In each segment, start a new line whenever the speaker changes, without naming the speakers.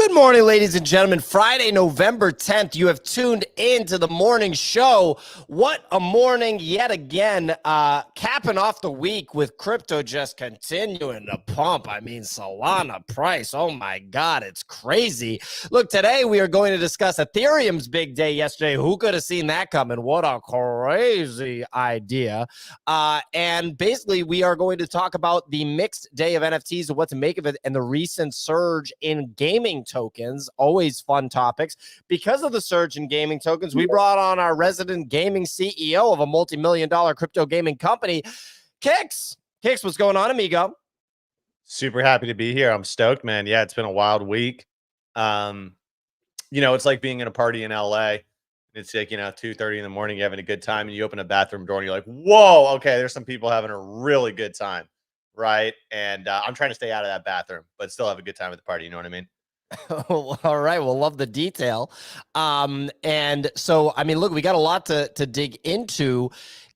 Good morning, ladies and gentlemen. Friday, November 10th. You have tuned into the morning show. What a morning yet again. Capping off the week with crypto just continuing to pump. I mean, Solana price. Oh my God, it's crazy. Look, today we are going to discuss Ethereum's big day yesterday. Who could have seen that coming? What a crazy idea. And basically, we are going to talk about the mixed day of NFTs and what to make of it and the recent surge in gaming tokens. Always fun topics. Because of the surge in gaming tokens, we brought on our resident gaming CEO of a multi-million-dollar crypto gaming company, Kix. Kix, what's going on, amigo?
Super happy to be here. I'm stoked, man. Yeah, it's been a wild week. It's like being in a party in LA. It's like, 2:30 in the morning, you're having a good time, and you open a bathroom door and you're like, whoa, okay, there's some people having a really good time, right? And I'm trying to stay out of that bathroom, but still have a good time at the party. You know what I mean?
All right. We'll love the detail. And so, I mean, look, we got a lot to dig into.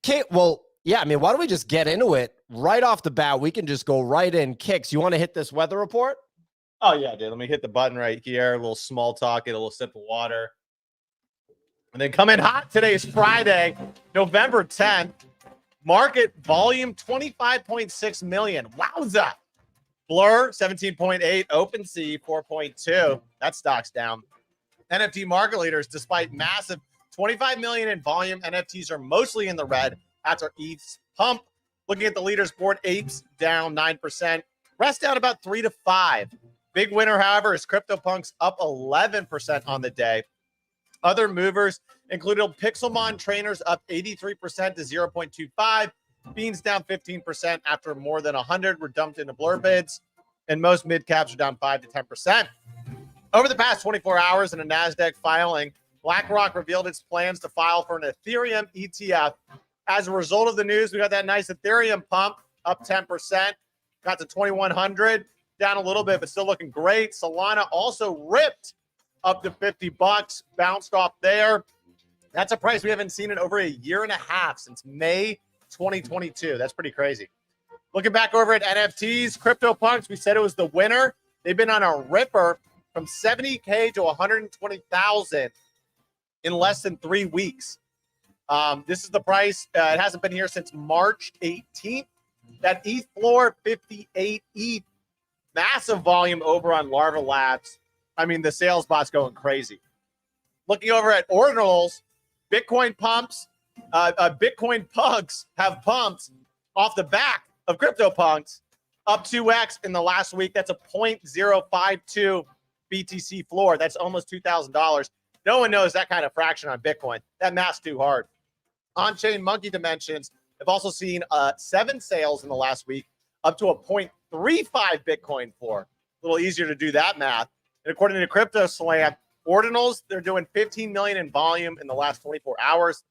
Okay, well, yeah, I mean, why don't we just get into it right off the bat? We can just go right in. Kix, you want to hit this weather report?
Oh, yeah, dude. Let me hit the button right here. A little small talk, get a little sip of water. And then come in hot. Today is Friday, November 10th. Market volume, 25.6 million. Wowza. Blur, 17.8. OpenSea, 4.2. That stock's down. NFT market leaders, despite massive 25 million in volume, NFTs are mostly in the red after ETH's pump. Looking at the leaders board, Apes down 9%. Rest down about 3 to 5. Big winner, however, is CryptoPunks up 11% on the day. Other movers included Pixelmon trainers up 83% to 0.25. Beans down 15% after more than 100 were dumped into Blur bids. And most mid caps are down 5 to 10%. Over the past 24 hours in a NASDAQ filing, BlackRock revealed its plans to file for an Ethereum ETF. As a result of the news, we got that nice Ethereum pump up 10%. Got to 2,100, down a little bit, but still looking great. Solana also ripped up to $50, bounced off there. That's a price we haven't seen in over a year and a half, since May 2022. That's pretty crazy. Looking back over at NFTs, CryptoPunks, we said it was the winner. They've been on a ripper from 70K to 120,000 in less than 3 weeks. This is the price. It hasn't been here since March 18th. That ETH floor, 58 ETH. Massive volume over on Larva Labs. I mean, the sales bot's going crazy. Looking over at ordinals, Bitcoin pumps, Bitcoin pugs have pumped off the back of CryptoPunks up 2x in the last week. That's a 0.052 BTC floor. That's almost $2,000. No one knows that kind of fraction on Bitcoin. That math's too hard. On-chain monkey dimensions have also seen 7 sales in the last week, up to a 0.35 Bitcoin floor. A little easier to do that math. And according to Crypto Slam, ordinals, they're doing 15 million in volume in the last 24 hours.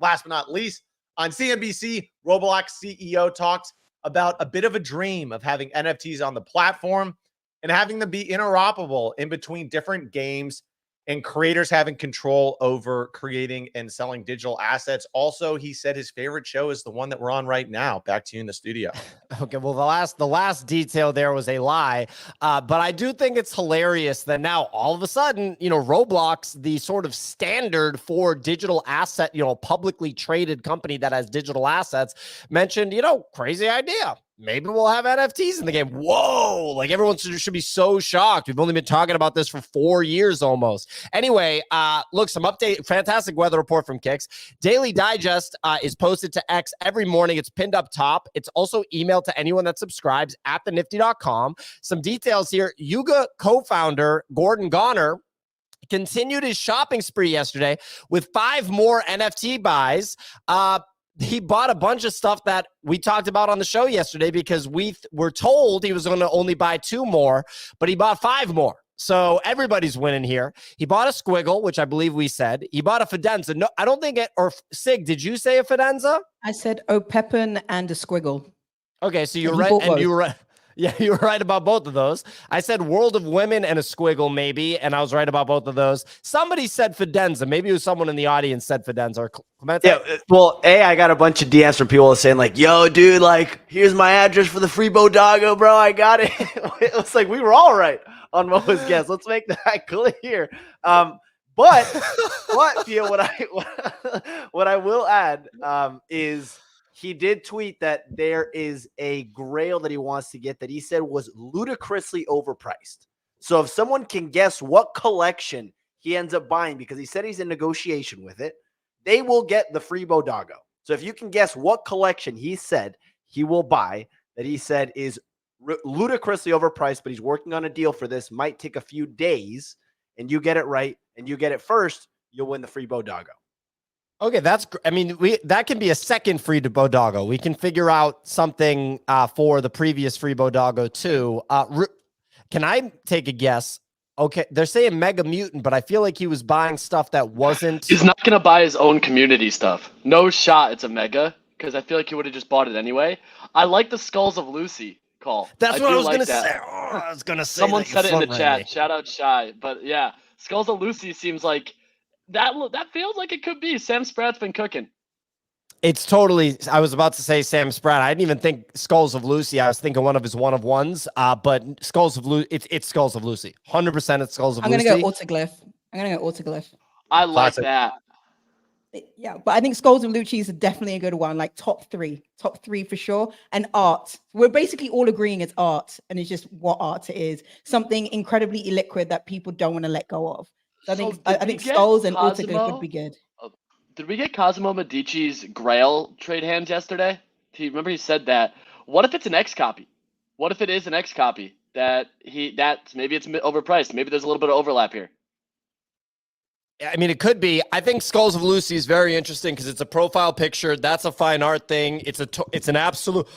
Last but not least, on CNBC, Roblox CEO talks about a bit of a dream of having NFTs on the platform and having them be interoperable in between different games and creators having control over creating and selling digital assets. Also, he said his favorite show is the one that we're on right now. Back to you in the studio.
Okay, well, the last detail there was a lie, but I do think it's hilarious that now all of a sudden, Roblox, the sort of standard for digital asset, publicly traded company that has digital assets, mentioned, crazy idea. Maybe we'll have NFTs in the game. Whoa, like everyone should be so shocked. We've only been talking about this for 4 years almost. Anyway, look, some update, fantastic weather report from Kix. Daily Digest is posted to X every morning. It's pinned up top. It's also emailed to anyone that subscribes at thenifty.com. Some details here. Yuga co-founder Gordon Goner continued his shopping spree yesterday with 5 more NFT buys. He bought a bunch of stuff that we talked about on the show yesterday because we were told he was going to only buy 2 more, but he bought 5 more. So everybody's winning here. He bought a squiggle, which I believe we said. He bought a Fidenza. No, I don't think it, or Sig, did you say a Fidenza?
I said O'Peppen and a squiggle.
Okay, so you're right. And you were right. Yeah, you were right about both of those. I said World of Women and a squiggle, maybe, and I was right about both of those. Somebody said Fidenza. Maybe it was someone in the audience said Fidenza. Or Clemente?
Yeah, well, I got a bunch of DMs from people saying like, "Yo, dude, like, here's my address for the free Bodago, bro. I got it." It was like we were all right on Mo's guess. Let's make that clear. But Pio, what I will add is he did tweet that there is a grail that he wants to get that he said was ludicrously overpriced. So if someone can guess what collection he ends up buying, because he said he's in negotiation with it, they will get the free Bodago. So if you can guess what collection he said he will buy, that he said is ludicrously overpriced, but he's working on a deal for this, might take a few days, and you get it right, and you get it first, you'll win the free Bodago.
Okay, I mean, that can be a second free Bodago. We can figure out something for the previous free Bodago too. Can I take a guess? Okay, they're saying Mega Mutant, but I feel like he was buying stuff that wasn't.
He's not going to buy his own community stuff. No shot it's a Mega, because I feel like he would have just bought it anyway. I like the Skulls of Lucy call.
That's what I was going to say. Oh, I was going to say
someone said it in the chat. Shout out Shy. But yeah, Skulls of Lucy seems like that feels like it could be. Sam Spratt's been cooking.
It's totally. I was about to say Sam Spratt. I didn't even think Skulls of Lucy. I was thinking one of his one of ones. But Skulls of Lucy. It's Skulls of Lucy. 100%. It's Skulls of Lucy.
I'm gonna go Autoglyph.
I like that.
Yeah, but I think Skulls of Lucy is definitely a good one. Like top three for sure. And art. We're basically all agreeing it's art, and it's just what art it is. Something incredibly illiquid that people don't want to let go of. So I think Skulls and Autoglyph would be good.
Did we get Cosimo Medici's Grail trade hands yesterday? Remember he said that. What if it's an X copy? What if it is an X copy that maybe it's overpriced? Maybe there's a little bit of overlap here.
I mean, it could be. I think Skulls of Lucy is very interesting because it's a profile picture. That's a fine art thing. It's an absolute,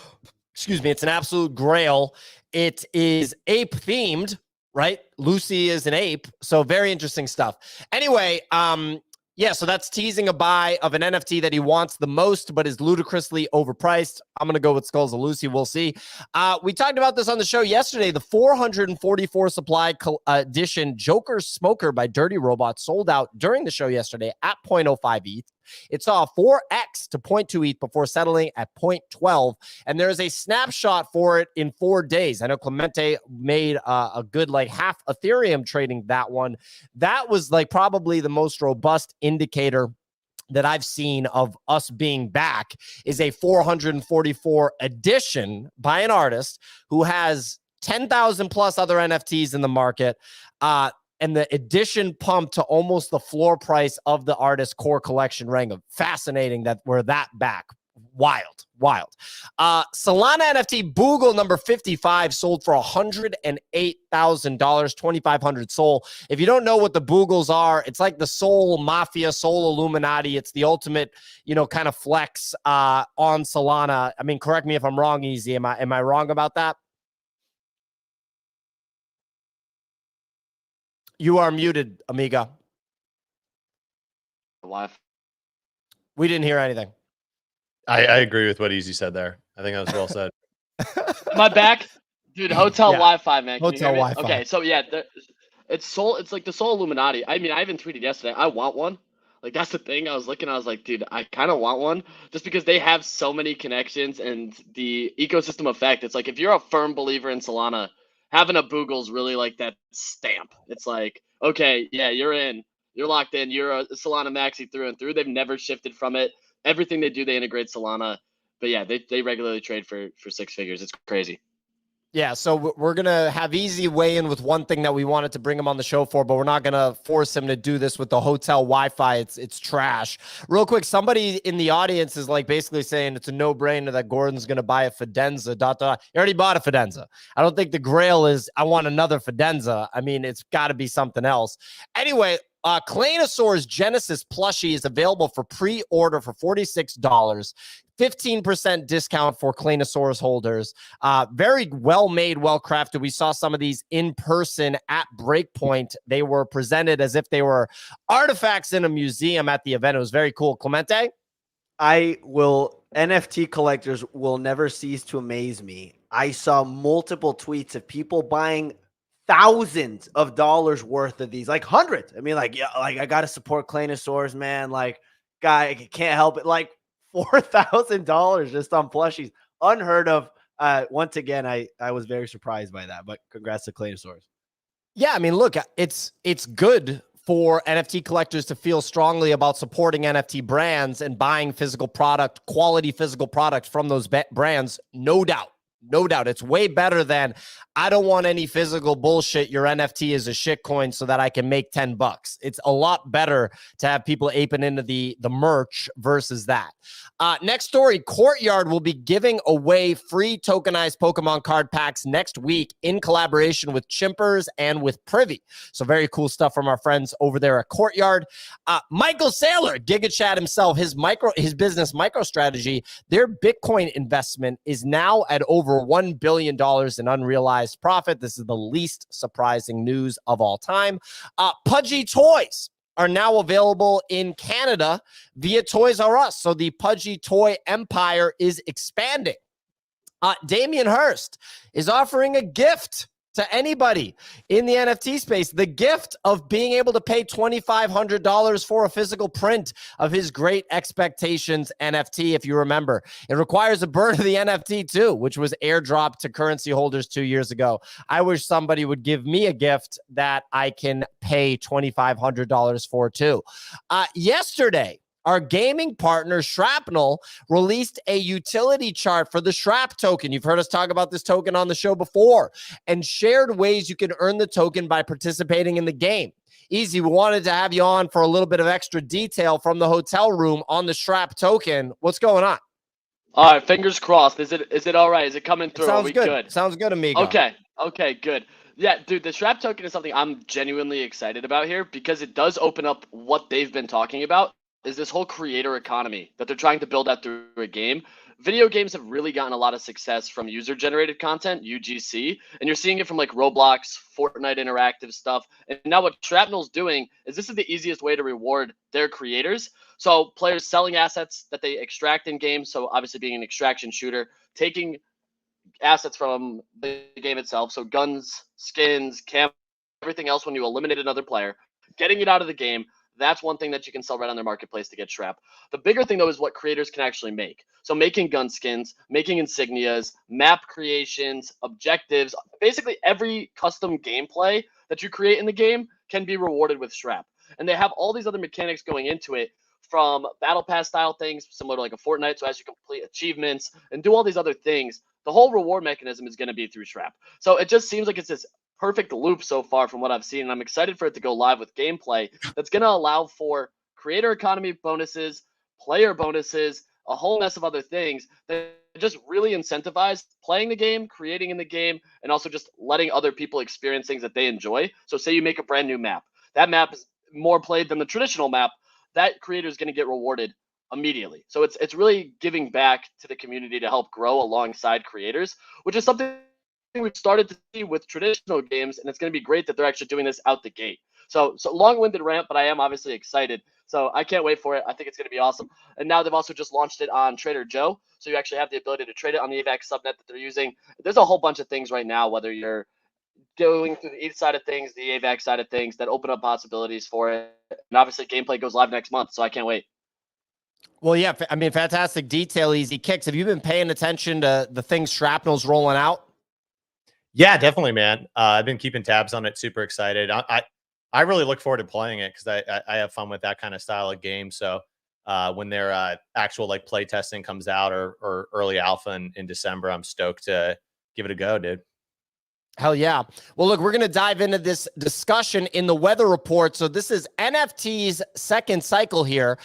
it's an absolute grail. It is ape themed, right? Lucy is an ape. So very interesting stuff. Anyway, yeah, so that's teasing a buy of an NFT that he wants the most, but is ludicrously overpriced. I'm going to go with Skulls of Lucy. We'll see. We talked about this on the show yesterday. The 444 supply edition Joker Smoker by Dirty Robot sold out during the show yesterday at 0.05 ETH. It saw a 4x to 0.2 ETH before settling at 0.12, and there is a snapshot for it in 4 days. I know Clemente made a good like half Ethereum trading that one. That was like probably the most robust indicator that I've seen of us being back is a 444 edition by an artist who has 10,000 plus other NFTs in the market. And the edition pumped to almost the floor price of the artist's core collection rank. Fascinating that we're that back. Wild. Solana NFT Boogle number 55 sold for $108,000, 2,500 sold. If you don't know what the Boogles are, it's like the Soul Mafia, Soul Illuminati. It's the ultimate, kind of flex on Solana. I mean, correct me if I'm wrong, Easy. Am I wrong about that? You are muted, Amiga.
Live.
We didn't hear anything.
I agree with what Easy said there. I think that was well said.
Am I back? Dude, hotel Wi-Fi, man. Can
hotel Wi-Fi.
Okay, so yeah, it's like the Soul Illuminati. I mean, I even tweeted yesterday, I want one. Like, that's the thing. I was like, dude, I kind of want one just because they have so many connections and the ecosystem effect. It's like, if you're a firm believer in Solana, having a Boogle's really like that stamp. It's like, okay, yeah, you're in. You're locked in. You're a Solana maxi through and through. They've never shifted from it. Everything they do, they integrate Solana. But yeah, they regularly trade for 6 figures. It's crazy.
Yeah, so we're going to have Easy weigh in with one thing that we wanted to bring him on the show for, but we're not going to force him to do this with the hotel Wi-Fi. It's trash. Real quick, somebody in the audience is like basically saying it's a no-brainer that Gordon's going to buy a Fidenza. He already bought a Fidenza. I don't think the grail is I want another Fidenza. I mean, it's got to be something else. Anyway, Claynosaur's Genesis plushie is available for pre-order for $46. 15% discount for Claynosaurus holders. Very well made, well crafted. We saw some of these in person at Breakpoint. They were presented as if they were artifacts in a museum at the event. It was very cool. Clemente?
NFT collectors will never cease to amaze me. I saw multiple tweets of people buying thousands of dollars worth of these, like hundreds. I mean, like, yeah, like I got to support Claynosaurus, man. Like, guy, I can't help it. Like $4,000 just on plushies. Unheard of. Once again, I was very surprised by that, but congrats to Claynosaurus.
Yeah, I mean, look, it's good for NFT collectors to feel strongly about supporting NFT brands and buying physical product, quality physical product from those brands. No doubt. No doubt. It's way better than, I don't want any physical bullshit. Your NFT is a shitcoin so that I can make $10. It's a lot better to have people aping into the merch versus that. Next story, Courtyard will be giving away free tokenized Pokemon card packs next week in collaboration with Chimpers and with Privy. So very cool stuff from our friends over there at Courtyard. Michael Saylor, GigaChat himself, his business MicroStrategy, their Bitcoin investment is now at over $1 billion in unrealized profit. This is the least surprising news of all time. Pudgy Toys are now available in Canada via Toys R Us. So the Pudgy Toy empire is expanding. Damien Hirst is offering a gift to anybody in the NFT space, the gift of being able to pay $2,500 for a physical print of his Great Expectations NFT. If you remember, it requires a burn of the NFT too, which was airdropped to currency holders 2 years ago. I wish somebody would give me a gift that I can pay $2,500 for too. Yesterday, our gaming partner, SHRAPNEL, released a utility chart for the SHRAP token. You've heard us talk about this token on the show before, and shared ways you can earn the token by participating in the game. Easy, we wanted to have you on for a little bit of extra detail from the hotel room on the SHRAP token. What's going on?
All right, fingers crossed. Is it all right? Is it coming through?
Sounds
Are we
good. Sounds good, amigo.
Okay, good. Yeah, dude, the SHRAP token is something I'm genuinely excited about here because it does open up what they've been talking about. Is this whole creator economy that they're trying to build out through a game. Video games have really gotten a lot of success from user-generated content, UGC, and you're seeing it from like Roblox, Fortnite interactive stuff. And now what SHRAPNEL's doing is this is the easiest way to reward their creators. So players selling assets that they extract in games, so obviously being an extraction shooter, taking assets from the game itself, so guns, skins, camp, everything else when you eliminate another player, getting it out of the game. That's one thing that you can sell right on their marketplace to get SHRAP. The bigger thing, though, is what creators can actually make. So making gun skins, making insignias, map creations, objectives, basically every custom gameplay that you create in the game can be rewarded with SHRAP. And they have all these other mechanics going into it, from battle pass style things, similar to like a Fortnite. So as you complete achievements and do all these other things, the whole reward mechanism is going to be through SHRAP. So it just seems like it's this perfect loop so far from what I've seen, and I'm excited for it to go live with gameplay that's going to allow for creator economy bonuses, player bonuses, a whole mess of other things that just really incentivize playing the game, creating in the game, and also just letting other people experience things that they enjoy. So say you make a brand new map. That map is more played than the traditional map. That creator is going to get rewarded immediately. So it's really giving back to the community to help grow alongside creators, which is something we've started to see with traditional games, and it's going to be great that they're actually doing this out the gate. So long-winded rant, but I am obviously excited. So I can't wait for it. I think it's going to be awesome. And now they've also just launched it on Trader Joe, so you actually have the ability to trade it on the AVAX subnet that they're using. There's a whole bunch of things right now, whether you're going through the ETH side of things, the AVAX side of things, that open up possibilities for it. And obviously gameplay goes live next month, so I can't wait.
Well, yeah, I mean, fantastic detail, Easy Kix. Have you been paying attention to the things SHRAPNEL's rolling out?
Yeah, definitely, man. I've been keeping tabs on it. Super excited. I really look forward to playing it because I have fun with that kind of style of game. So when their actual like play testing comes out or early alpha in December, I'm stoked to give it a go, dude.
Hell yeah. Well, look, we're going to dive into this discussion in the weather report. So this is NFT's second cycle here.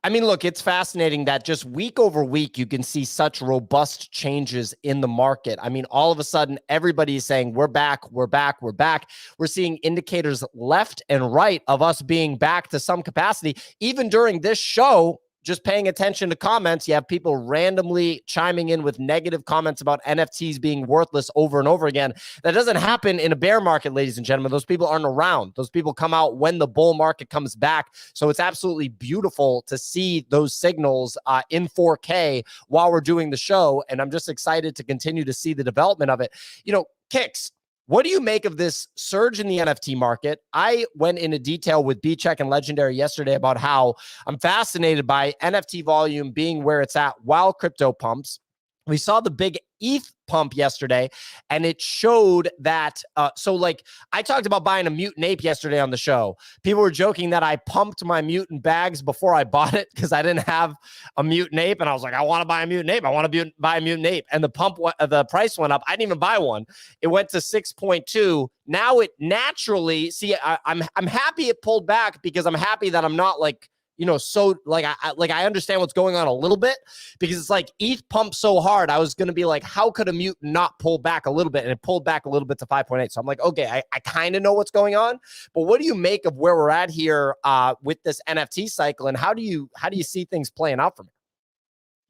I mean, look, it's fascinating that just week over week, you can see such robust changes in the market. I mean, all of a sudden, everybody is saying, we're back, we're back, we're back. We're seeing indicators left and right of us being back to some capacity. Even during this show, just paying attention to comments, you have people randomly chiming in with negative comments about NFTs being worthless over and over again. That doesn't happen in a bear market, ladies and gentlemen. Those people aren't around. Those people come out when the bull market comes back. So it's absolutely beautiful to see those signals in 4K while we're doing the show. And I'm just excited to continue to see the development of it. You know, Kix, what do you make of this surge in the NFT market? I went into detail with B-Check and Legendary yesterday about how I'm fascinated by NFT volume being where it's at while crypto pumps. We saw the big ETH pump yesterday, and it showed that. So, like, I talked about buying a mutant ape yesterday on the show. People were joking that I pumped my mutant bags before I bought it because I didn't have a mutant ape, and I was like, I want to buy a mutant ape. I want to buy a mutant ape, and the price went up. I didn't even buy one. It went to 6.2. Now it naturally. See, I'm happy it pulled back because I'm happy that I'm not like. You know, so like I understand what's going on a little bit because it's like ETH pumped so hard. I was going to be like, how could a mutant not pull back a little bit? And it pulled back a little bit to 5.8. So I'm like, okay, I kind of know what's going on. But what do you make of where we're at here with this NFT cycle, and how do you see things playing out from it?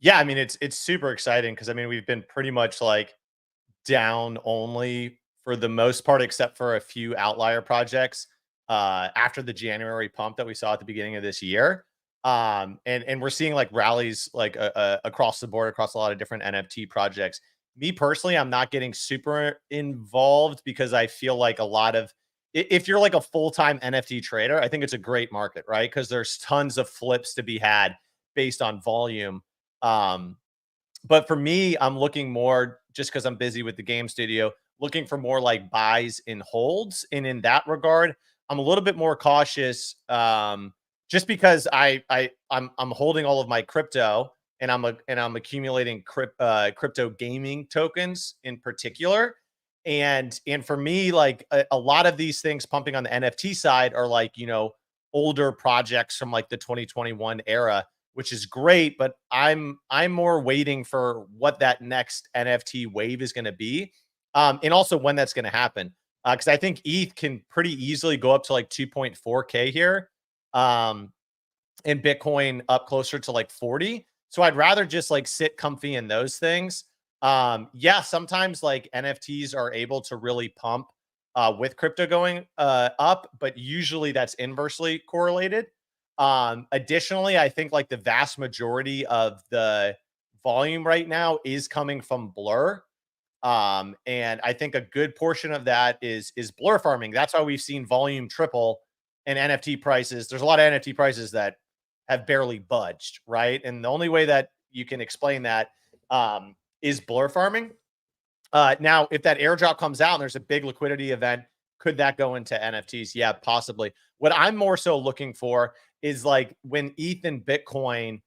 Yeah, I mean, it's super exciting because I mean, we've been pretty much like down only for the most part, except for a few outlier projects. After the January pump that we saw at the beginning of this year. And we're seeing like rallies like across the board, across a lot of different NFT projects. Me personally, I'm not getting super involved because I feel like a lot of, if you're like a full-time NFT trader, I think it's a great market, right? Because there's tons of flips to be had based on volume. But for me, I'm looking more, just because I'm busy with the game studio, looking for more like buys and holds. And in that regard, I'm a little bit more cautious, just because I'm holding all of my crypto and I'm accumulating crypto gaming tokens in particular, and for me, like a lot of these things pumping on the NFT side are like, you know, older projects from like the 2021 era, which is great, but I'm more waiting for what that next NFT wave is going to be, and also when that's going to happen. Because I think ETH can pretty easily go up to like 2.4K here, and Bitcoin up closer to like 40. So I'd rather just like sit comfy in those things. Yeah, sometimes like NFTs are able to really pump with crypto going up, but usually that's inversely correlated. Additionally, I think like the vast majority of the volume right now is coming from Blur. And I think a good portion of that is blur farming. That's why we've seen volume triple and NFT prices. There's a lot of NFT prices that have barely budged, right? And the only way that you can explain that is blur farming. Now, if that airdrop comes out and there's a big liquidity event, could that go into NFTs? Yeah, possibly. What I'm more so looking for is like when ETH and Bitcoin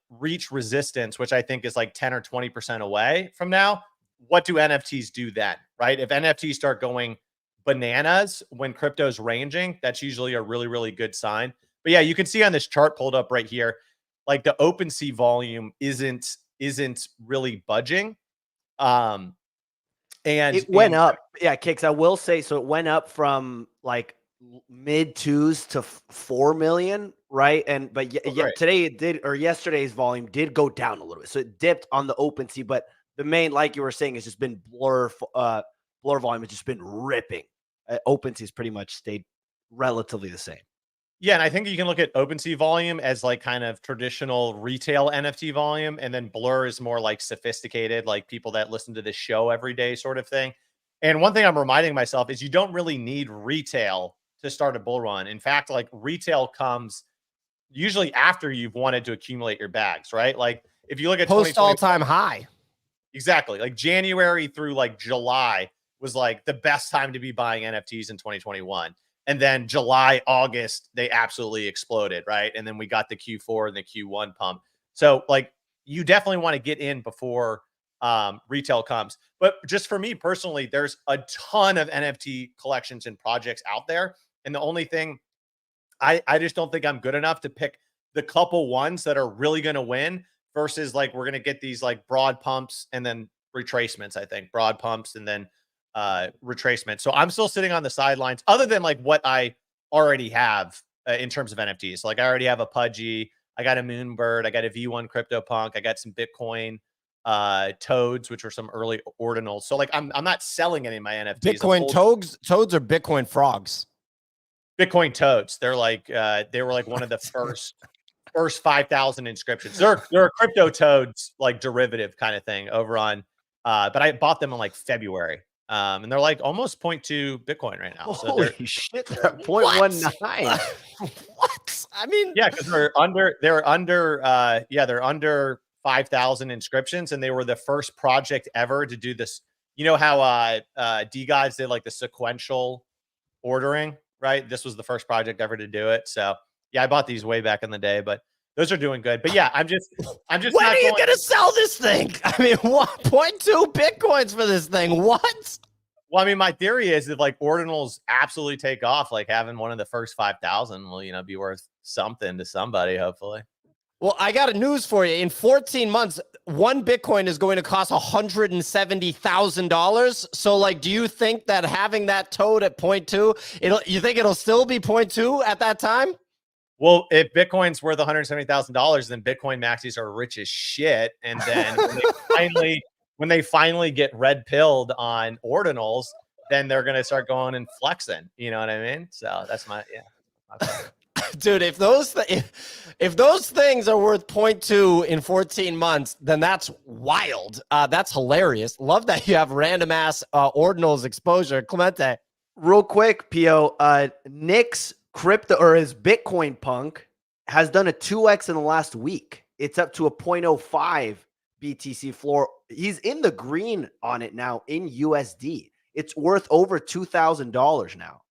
reach resistance, which I think is like 10 or 20% away from now. What do NFTs do then, right? If NFTs start going bananas when crypto's ranging, that's usually a really, really good sign. But yeah, you can see on this chart pulled up right here, like the OpenSea volume isn't really budging. And
it went up. Yeah, Kix, I will say, so it went up from like mid twos to 4 million, right? And but today it did, or yesterday's volume did go down a little bit. So it dipped on the OpenSea, but the main, like you were saying, has just been blur volume has just been ripping. OpenSea's pretty much stayed relatively the same.
Yeah, and I think you can look at OpenSea volume as like kind of traditional retail NFT volume, and then Blur is more like sophisticated, like people that listen to this show every day sort of thing. And one thing I'm reminding myself is you don't really need retail to start a bull run. In fact, like retail comes usually after you've wanted to accumulate your bags, right? Like if you look at
post all-time high.
Exactly. Like January through like July was like the best time to be buying NFTs in 2021. And then July, August, they absolutely exploded, right? And then we got the Q4 and the Q1 pump. So like you definitely want to get in before retail comes. But just for me personally, there's a ton of NFT collections and projects out there. And the only thing, I just don't think I'm good enough to pick the couple ones that are really going to win versus like we're going to get these like broad pumps and then retracements. I think broad pumps and then retracement. So I'm still sitting on the sidelines other than like what I already have in terms of NFTs. Like I already have a Pudgy, I got a Moonbird. I got a V1 CryptoPunk. I got some Bitcoin toads, which are some early ordinals. So like I'm not selling any of my NFTs.
Bitcoin toads or Bitcoin frogs?
Bitcoin toads. They're like they were like one of the first 5,000 inscriptions. They're a crypto toads like derivative kind of thing over on but I bought them in like February. And they're like almost 0.2 Bitcoin right now. So
Holy shit, they're at 0.19.
What? I mean,
yeah, because they're under 5,000 inscriptions, and they were the first project ever to do this. You know how D guys did like the sequential ordering, right? This was the first project ever to do it. So yeah, I bought these way back in the day, but those are doing good. But yeah, I'm just
when are you gonna sell this thing? I mean, 1.2 Bitcoins for this thing. What?
Well, I mean, my theory is that like ordinals absolutely take off, like having one of the first 5,000 will, you know, be worth something to somebody, hopefully.
Well, I got a news for you. In 14 months, one Bitcoin is going to cost $170,000. So, like, do you think that having that toad at 0.2, you think it'll still be 0.2 at that time?
Well, if Bitcoin's worth $170,000, then Bitcoin maxis are rich as shit. And then when they finally get red pilled on ordinals, then they're gonna start going and flexing. You know what I mean? So that's my
Dude, if those things are worth 0.2 in 14 months, then that's wild. That's hilarious. Love that you have random ass ordinals exposure. Clemente.
Real quick, Pio, Nick's crypto or his Bitcoin punk has done a 2x in the last week. It's up to a 0.05 BTC floor. He's in the green on it now in USD. It's worth over $2,000 now.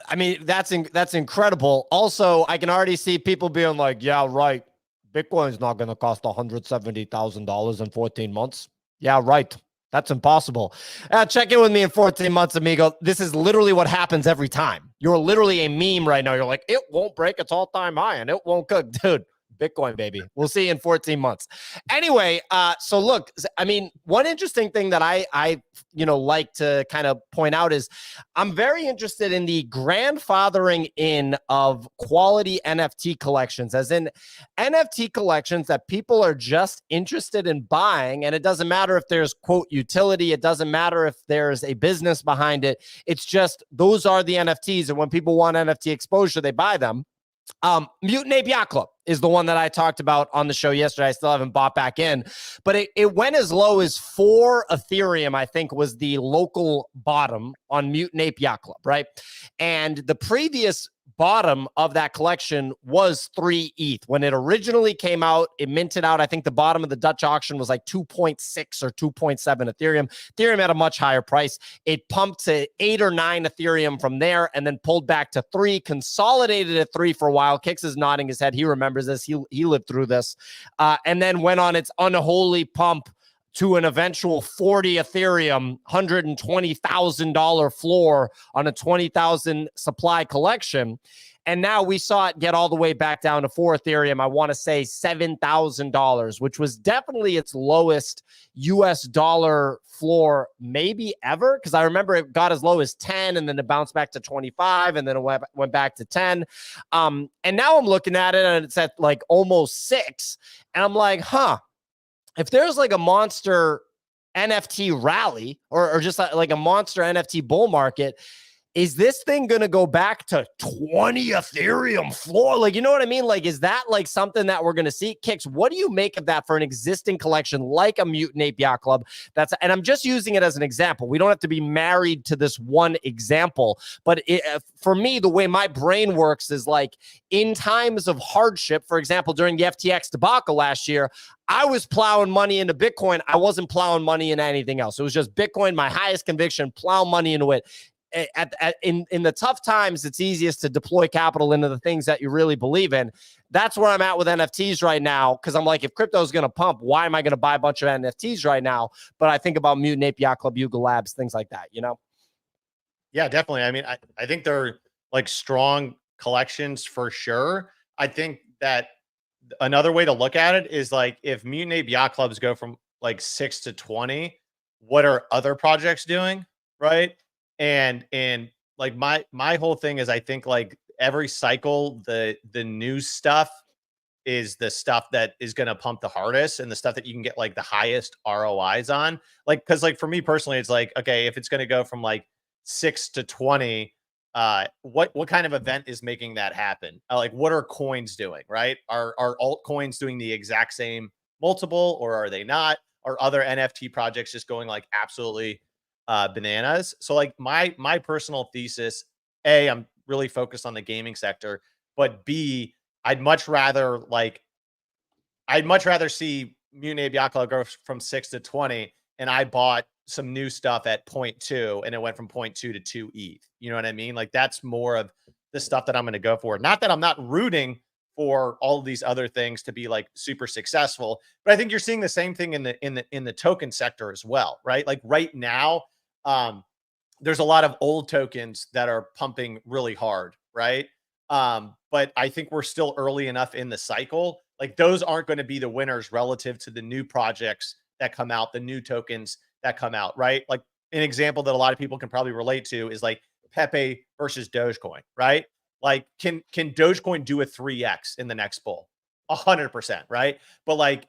I mean, that's incredible. Also, I can already see people being like, yeah, right. Bitcoin's not going to cost $170,000 in 14 months. Yeah, right. That's impossible. Check in with me in 14 months, amigo. This is literally what happens every time. You're literally a meme right now. You're like, it won't break its all-time high and it won't cook. Dude, Bitcoin, baby. We'll see you in 14 months. Anyway, so look, I mean, one interesting thing that I like to kind of point out is I'm very interested in the grandfathering in of quality NFT collections, as in NFT collections that people are just interested in buying. And it doesn't matter if there's, quote, utility. It doesn't matter if there's a business behind it. It's just those are the NFTs. And when people want NFT exposure, they buy them. Mutant Ape Yacht Club is the one that I talked about on the show yesterday. I still haven't bought back in, but it went as low as 4 Ethereum, I think, was the local bottom on Mutant Ape Yacht Club, right? And the previous bottom of that collection was 3 ETH. When it originally came out, it minted out. I think the bottom of the Dutch auction was like 2.6 or 2.7 Ethereum. Ethereum had a much higher price. It pumped to 8 or 9 Ethereum from there and then pulled back to 3, consolidated at 3 for a while. Kix is nodding his head. He remembers this. He lived through this. And then went on its unholy pump to an eventual 40 Ethereum, $120,000 floor on a 20,000 supply collection. And now we saw it get all the way back down to 4 Ethereum. I want to say $7,000, which was definitely its lowest US dollar floor maybe ever. Because I remember it got as low as 10 and then it bounced back to 25 and then it went back to 10. And now I'm looking at it and it's at like almost 6. And I'm like, if there's like a monster NFT rally or just like a monster NFT bull market, is this thing going to go back to 20 Ethereum floor? Like, you know what I mean? Like, is that like something that we're going to see? Kix, what do you make of that for an existing collection like a Mutant Ape Yacht Club? And I'm just using it as an example. We don't have to be married to this one example, but for me, the way my brain works is like in times of hardship, for example, during the FTX debacle last year, I was plowing money into Bitcoin. I wasn't plowing money into anything else. It was just Bitcoin, my highest conviction, plow money into it. In the tough times, it's easiest to deploy capital into the things that you really believe in. That's where I'm at with NFTs right now, because I'm like, if crypto is going to pump, why am I going to buy a bunch of NFTs right now? But I think about Mutant Ape Yacht Club, Yuga Labs, things like that, you know?
Yeah, definitely. I mean, I think they're like strong collections for sure. I think that another way to look at it is like if Mutant Ape Yacht Clubs go from like 6 to 20, what are other projects doing, right? And like my whole thing is I think like every cycle the new stuff is the stuff that is going to pump the hardest and the stuff that you can get like the highest ROIs on. Like, cause like for me personally, it's like, okay, if it's going to go from like 6 to 20, what kind of event is making that happen? Like, what are coins doing, right? Are altcoins doing the exact same multiple, or are they not? Are other NFT projects just going like absolutely bananas? So like my personal thesis, A, I'm really focused on the gaming sector, but B, I'd much rather see Mutant Abiaco go from 6 to 20, and I bought some new stuff at 0.2 and it went from 0.2 to 2 ETH. You know what I mean? Like that's more of the stuff that I'm going to go for. Not that I'm not rooting for all of these other things to be like super successful, but I think you're seeing the same thing in the token sector as well, right? Like right now, there's a lot of old tokens that are pumping really hard, right? But I think we're still early enough in the cycle. Like those aren't going to be the winners relative to the new projects that come out, the new tokens that come out, right? Like an example that a lot of people can probably relate to is like Pepe versus Dogecoin, right? Like can Dogecoin do a 3x in the next bull? 100%, right? But like,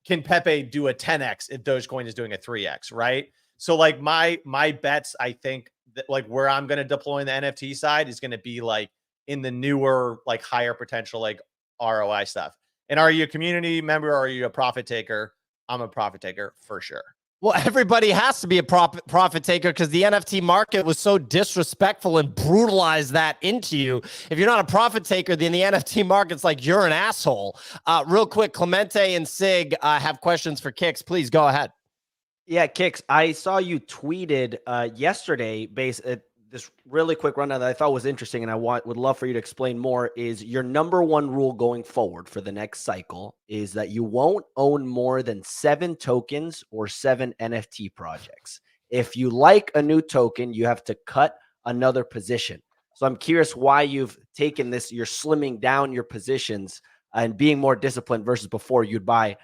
can Pepe do a 10x if Dogecoin is doing a 3x, right? So like my bets, I think that like where I'm going to deploy in the NFT side is going to be like in the newer, like higher potential, like ROI stuff. And are you a community member or are you a profit taker? I'm a profit taker for sure.
Well, everybody has to be a profit taker because the NFT market was so disrespectful and brutalized that into you. If you're not a profit taker, then the NFT market's like you're an asshole. Real quick, Clemente and Sig have questions for Kix. Please go ahead.
Yeah, Kix, I saw you tweeted yesterday this really quick rundown that I thought was interesting, and I would love for you to explain more. Is your number one rule going forward for the next cycle is that you won't own more than 7 tokens or 7 NFT projects. If you like a new token, you have to cut another position. So I'm curious why you've taken this. You're slimming down your positions and being more disciplined versus before you'd buy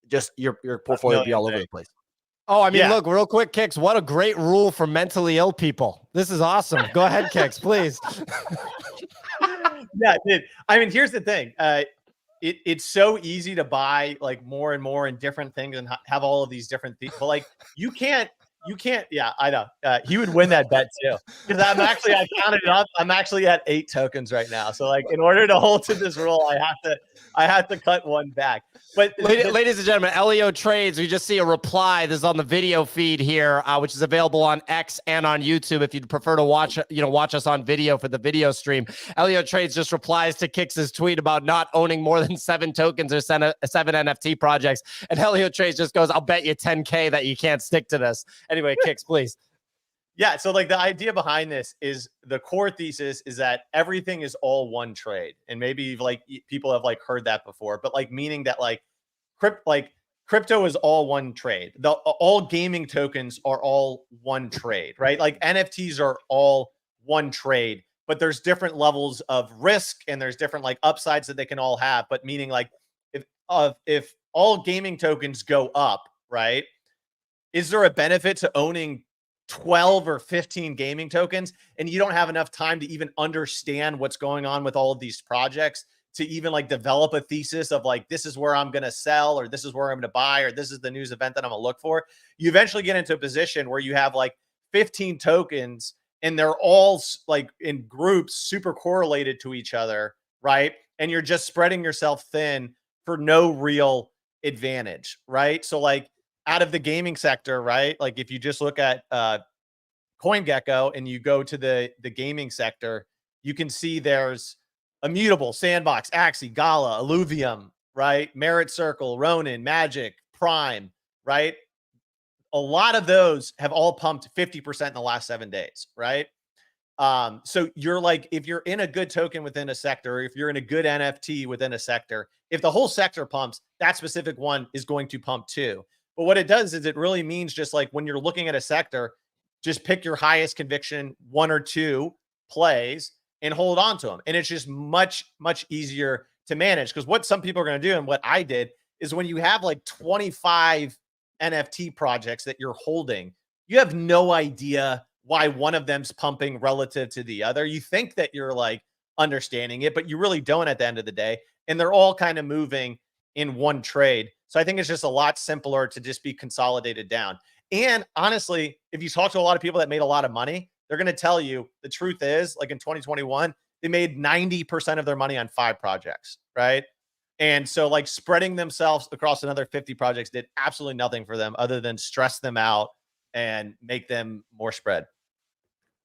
just your portfolio would be all over the place.
Oh, I mean, look, real quick, Kix, what a great rule for mentally ill people. This is awesome. Go ahead, Kix, please.
Yeah, dude. I mean, here's the thing. It's so easy to buy like more and more and different things and have all of these different things. But like you can't. Yeah, I know. He would win that bet too. Because I counted it up. I'm actually at 8 tokens right now. So like in order to hold to this rule, I have to cut one back. But
ladies and gentlemen, Elio Trades, we just see a reply. This is on the video feed here, which is available on X and on YouTube if you'd prefer to watch us on video for the video stream. Elio Trades just replies to Kix's tweet about not owning more than 7 tokens or 7 NFT projects. And Elio Trades just goes, I'll bet you 10K that you can't stick to this. Anyway, Kix, please.
Yeah, so like the idea behind this is the core thesis is that everything is all one trade. And maybe like people have like heard that before, but like meaning that like crypto is all one trade. All gaming tokens are all one trade, right? Like NFTs are all one trade, but there's different levels of risk and there's different like upsides that they can all have. But meaning like if all gaming tokens go up, right? Is there a benefit to owning 12 or 15 gaming tokens and you don't have enough time to even understand what's going on with all of these projects to even like develop a thesis of like, this is where I'm going to sell, or this is where I'm going to buy, or this is the news event that I'm going to look for. You eventually get into a position where you have like 15 tokens and they're all like in groups super correlated to each other, right? And you're just spreading yourself thin for no real advantage, right? So like out of the gaming sector, right? Like if you just look at CoinGecko and you go to the gaming sector, you can see there's Immutable, Sandbox, Axie, Gala, Illuvium, right? Merit Circle, Ronin, Magic, Prime, right? A lot of those have all pumped 50% in the last 7 days, right? So you're like, if you're in a good token within a sector, if you're in a good NFT within a sector, if the whole sector pumps, that specific one is going to pump too. But what it does is it really means just like when you're looking at a sector, just pick your highest conviction 1 or 2 plays and hold on to them. And it's just much, much easier to manage. Because what some people are going to do and what I did is when you have like 25 NFT projects that you're holding, you have no idea why one of them's pumping relative to the other. You think that you're like understanding it, but you really don't at the end of the day. and they're all kind of moving in one trade. So I think it's just a lot simpler to just be consolidated down. And honestly, if you talk to a lot of people that made a lot of money, they're going to tell you the truth is, like in 2021, they made 90% of their money on 5 projects, right? And so like spreading themselves across another 50 projects did absolutely nothing for them other than stress them out and make them more spread.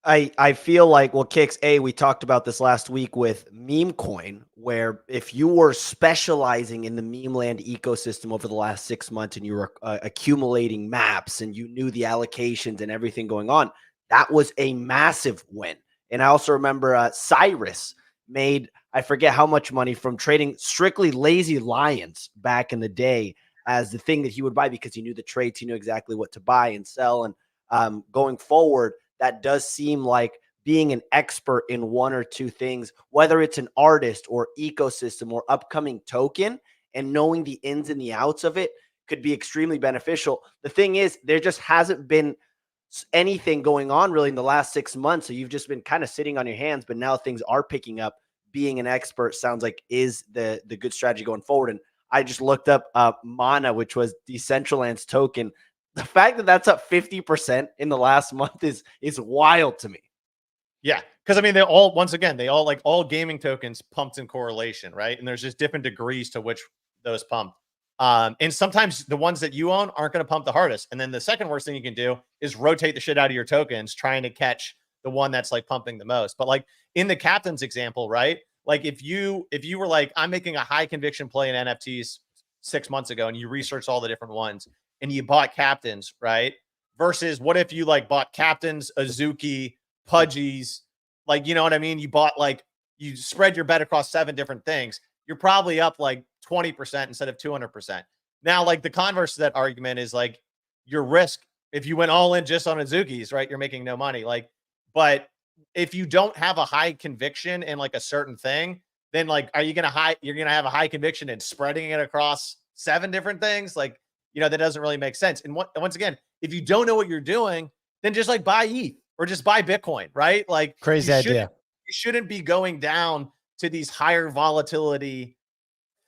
I feel like, well, Kix, we talked about this last week with meme coin, where if you were specializing in the meme land ecosystem over the last 6 months and you were accumulating maps and you knew the allocations and everything going on, that was a massive win. And I also remember Cyrus made, I forget how much money from trading strictly lazy lions back in the day as the thing that he would buy because he knew the trades, he knew exactly what to buy and sell. And going forward, that does seem like being an expert in one or two things, whether it's an artist or ecosystem or upcoming token, and knowing the ins and the outs of it could be extremely beneficial. The thing is, there just hasn't been anything going on really in the last 6 months. So you've just been kind of sitting on your hands, but now things are picking up. Being an expert sounds like is the good strategy going forward. And I just looked up Mana, which was Decentraland's token. The fact that that's up 50% in the last month is wild to me.
Yeah, because I mean, they all, once again, they all like all gaming tokens pumped in correlation, right? And there's just different degrees to which those pump. And sometimes the ones that you own aren't going to pump the hardest. And then the second worst thing you can do is rotate the shit out of your tokens, trying to catch the one that's like pumping the most. But like in the captain's example, right? Like if you were like, I'm making a high conviction play in NFTs 6 months ago, and you researched all the different ones and you bought captains, right? Versus what if you like bought captains, Azuki, Pudgies, like, you know what I mean? You bought like, you spread your bet across 7 different things. You're probably up like 20% instead of 200%. Now, like the converse to that argument is like your risk. If you went all in just on Azukis, right? You're making no money. Like, but if you don't have a high conviction in like a certain thing, then like, you're going to have a high conviction in spreading it across 7 different things? Like, you know, that doesn't really make sense. And once again, if you don't know what you're doing, then just like buy ETH or just buy Bitcoin, right? Like
Crazy idea.
You shouldn't be going down to these higher volatility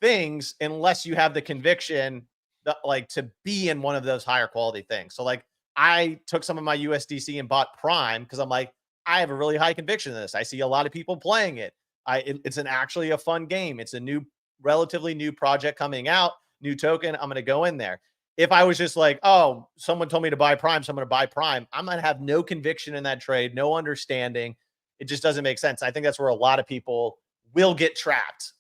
things unless you have the conviction that like to be in one of those higher quality things. So like I took some of my USDC and bought Prime because I'm like, I have a really high conviction in this. I see a lot of people playing it. It's actually a fun game. It's a relatively new project coming out, new token. I'm going to go in there. If I was just like, oh, someone told me to buy Prime, so I'm going to buy Prime, I'm going to have no conviction in that trade, no understanding. It just doesn't make sense. I think that's where a lot of people will get trapped.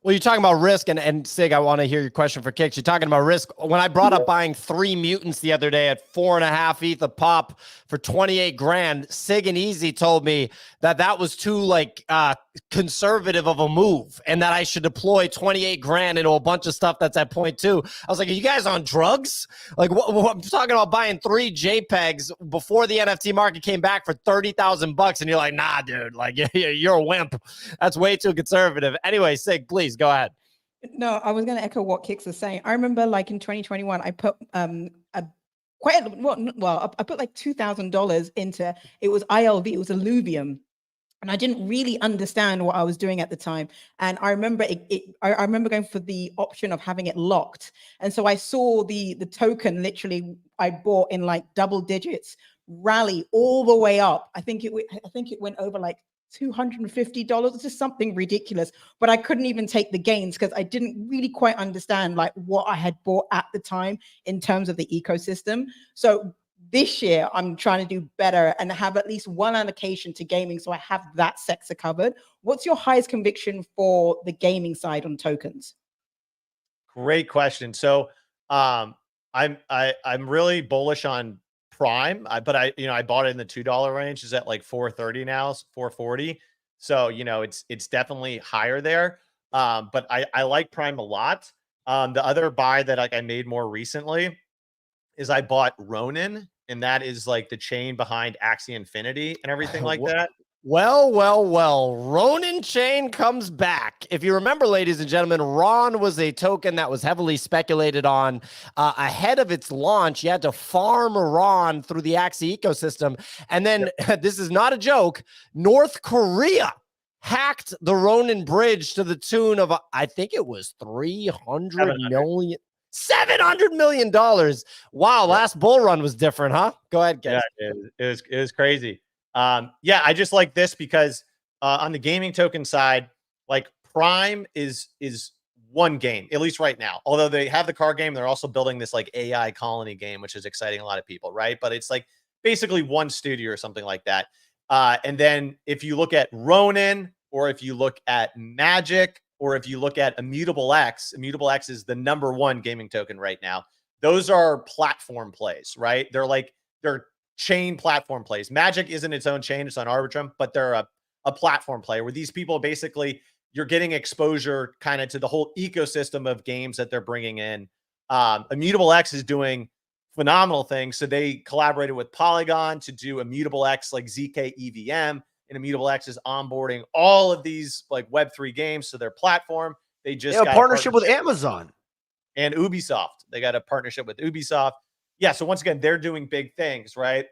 Well, you're talking about risk, and Sig, I want to hear your question for Kix. You're talking about risk. When I brought up buying 3 mutants the other day at 4.5 ETH a pop for 28 grand, Sig and Easy told me that was too like conservative of a move, and that I should deploy 28 grand into a bunch of stuff that's at 0.2. I was like, are you guys on drugs? Like, what I'm talking about buying 3 JPEGs before the NFT market came back for $30,000, and you're like, nah, dude, like you're a wimp. That's way too conservative. Anyway, Sig, please. Go ahead.
No, I was going to echo what Kix was saying. I remember like in 2021, I put I put like $2,000 into, it was ILV, it was Illuvium. And I didn't really understand what I was doing at the time. And I remember I remember going for the option of having it locked. And so I saw the token literally I bought in like double digits rally all the way up. I think it went over like $250. It's just something ridiculous, but I couldn't even take the gains because I didn't really quite understand like what I had bought at the time in terms of the ecosystem. So this year I'm trying to do better and have at least one allocation to gaming, so I have that sector covered. What's your highest conviction for the gaming side on tokens?
Great question. So I'm really bullish on Prime, but I bought it in the $2 range. Is at like 430 now, 440. So it's definitely higher there. But I like Prime a lot. The other buy that I made more recently is I bought Ronin, and that is like the chain behind Axie Infinity and everything like that.
Well, Ronin chain comes back. If you remember, ladies and gentlemen, Ron was a token that was heavily speculated on ahead of its launch. You had to farm Ron through the Axie ecosystem. And then this is not a joke. North Korea hacked the Ronin bridge to the tune of, I think it was $700 million. Wow, last bull run was different, huh? Go ahead, guys.
Yeah, it was crazy. Yeah, I just like this because on the gaming token side, like Prime is one game, at least right now. Although they have the card game, they're also building this like AI colony game, which is exciting a lot of people, right? But it's like basically one studio or something like that. And then if you look at Ronin, or if you look at Magic, or if you look at Immutable X is the #1 gaming token right now. Those are platform plays, right? They're chain platform plays. Magic isn't its own chain, it's on Arbitrum, but they're a platform play where these people basically, you're getting exposure kind of to the whole ecosystem of games that they're bringing in. Immutable X is doing phenomenal things. So they collaborated with Polygon to do Immutable X, like ZK EVM, and Immutable X is onboarding all of these like Web3 games to their platform. They just got
a partnership with Amazon
and Ubisoft. They got a partnership with Ubisoft. Yeah. So once again, they're doing big things, right?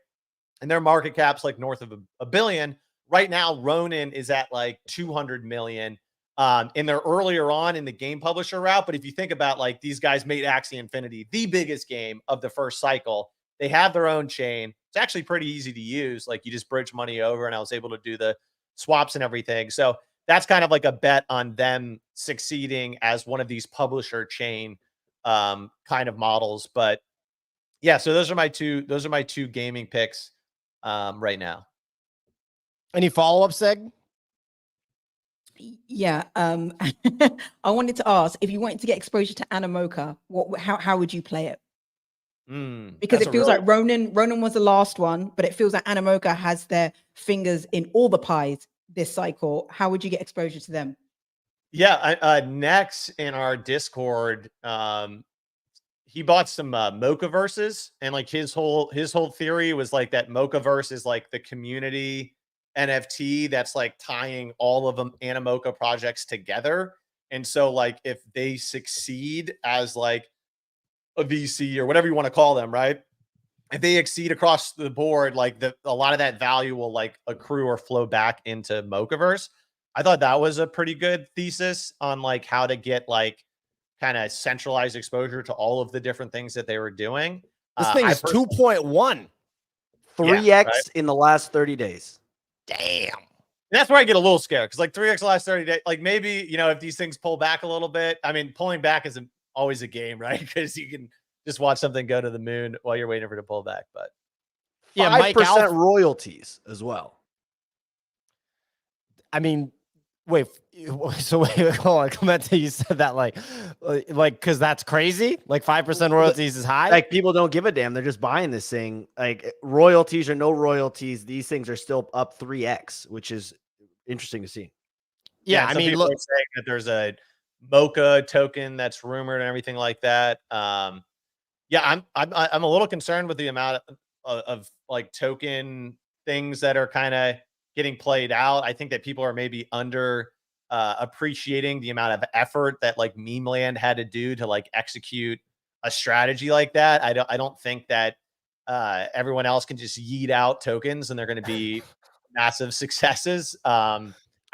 And their market cap's like north of a billion. Right now, Ronin is at like 200 million. And they're earlier on in the game publisher route. But if you think about like these guys made Axie Infinity the biggest game of the first cycle, they have their own chain. It's actually pretty easy to use. Like you just bridge money over, and I was able to do the swaps and everything. So that's kind of like a bet on them succeeding as one of these publisher chain kind of models. But yeah, so those are my two gaming picks right now.
Any follow-up, Seg?
Yeah. I wanted to ask, if you wanted to get exposure to Animoca, how would you play it? Because it feels like Ronin was the last one, but it feels like Animoca has their fingers in all the pies this cycle. How would you get exposure to them?
Yeah, Nex in our Discord, he bought some Mochaverses, and like his whole theory was like that Mochaverse is like the community NFT that's like tying all of them Animoca projects together. And so like if they succeed as like a VC or whatever you want to call them, right? If they exceed across the board, like a lot of that value will like accrue or flow back into Mochaverse. I thought that was a pretty good thesis on like how to get like kind of centralized exposure to all of the different things that they were doing.
This thing is 2.1.
3x in the last 30 days.
Damn.
That's where I get a little scared, because like 3x last 30 days, like maybe, you know, if these things pull back a little bit, I mean, pulling back isn't always a game, right? Because you can just watch something go to the moon while you're waiting for it to pull back. But
yeah, 5% royalties as well.
I mean, wait, so wait, hold on, Clemente, you said that like, because that's crazy? Like 5% royalties is high?
Like people don't give a damn. They're just buying this thing. Like royalties or no royalties, these things are still up 3x, which is interesting to see.
Yeah, I mean, look, saying that there's a Mocha token that's rumored and everything like that. Yeah, I'm a little concerned with the amount of like token things that are kind of getting played out. I think that people are maybe under appreciating the amount of effort that like meme land had to do to like execute a strategy like that. I don't think that everyone else can just yeet out tokens and they're going to be massive successes. I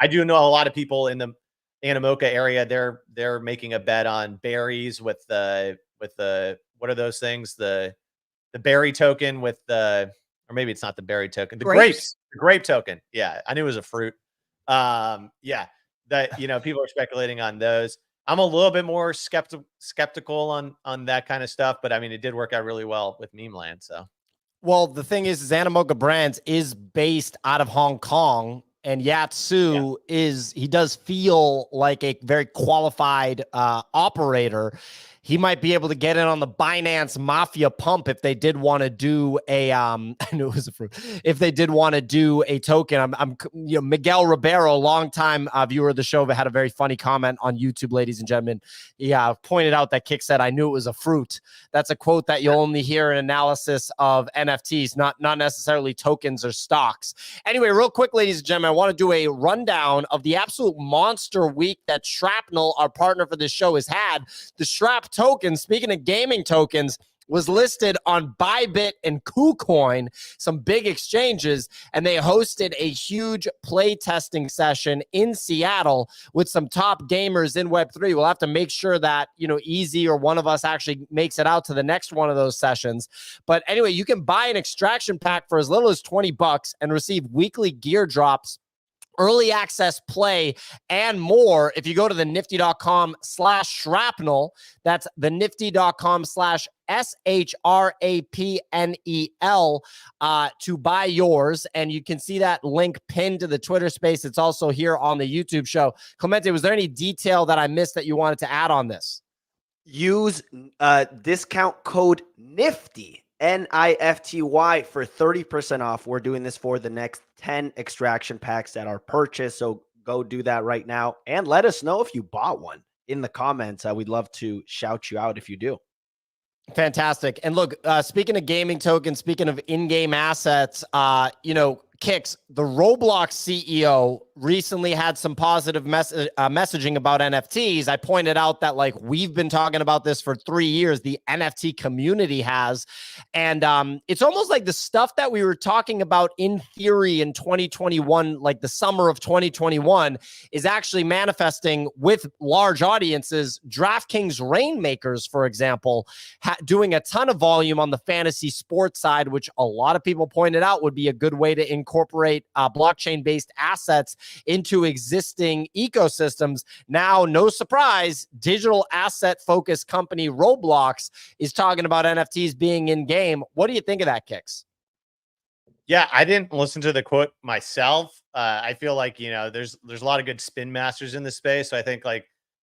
do know a lot of people in the Animoca area. They're making a bet on berries with the what are those things? The berry token with the, or maybe it's not the berry token, the grapes, the grape token. Yeah, I knew it was a fruit. Yeah, that, you know, people are speculating on those. I'm a little bit more skeptical on that kind of stuff, but I mean, it did work out really well with meme land. So,
well, the thing is Animoca Brands is based out of Hong Kong, and Yatsu he does feel like a very qualified operator. He might be able to get in on the Binance Mafia pump if they did want to do a I knew it was a fruit. If they did want to do a token, you know, Miguel Ribeiro, longtime viewer of the show, had a very funny comment on YouTube, ladies and gentlemen. He pointed out that Kix said, "I knew it was a fruit." That's a quote that you'll only hear in analysis of NFTs, not necessarily tokens or stocks. Anyway, real quick, ladies and gentlemen, I want to do a rundown of the absolute monster week that Shrapnel, our partner for this show, has had. The Shrap token, speaking of gaming tokens, was listed on Bybit and KuCoin, some big exchanges, and they hosted a huge play testing session in Seattle with some top gamers in Web3. We'll have to make sure that, Easy or one of us actually makes it out to the next one of those sessions. But anyway, you can buy an extraction pack for as little as $20 and receive weekly gear drops, early access play, and more if you go to the nifty.com/shrapnel. That's the nifty.com/SHRAPNEL to buy yours. And you can see that link pinned to the Twitter space. It's also here on the YouTube show. Clemente, was there any detail that I missed that you wanted to add on this?
Use discount code NIFTY, NIFTY, for 30% off. We're doing this for the next 10 extraction packs that are purchased. So go do that right now and let us know if you bought one in the comments. We'd love to shout you out if you do.
Fantastic. And look, speaking of gaming tokens, speaking of in-game assets, Kix, the Roblox CEO recently had some positive messaging about NFTs. I pointed out that we've been talking about this for 3 years. The NFT community has, and it's almost like the stuff that we were talking about in theory in 2021, like the summer of 2021, is actually manifesting with large audiences. DraftKings Rainmakers, for example, doing a ton of volume on the fantasy sports side, which a lot of people pointed out would be a good way to incorporate blockchain-based assets into existing ecosystems. Now, no surprise, digital asset-focused company Roblox is talking about NFTs being in game. What do you think of that, Kix?
Yeah, I didn't listen to the quote myself. I feel like, there's a lot of good spin masters in the space. So I think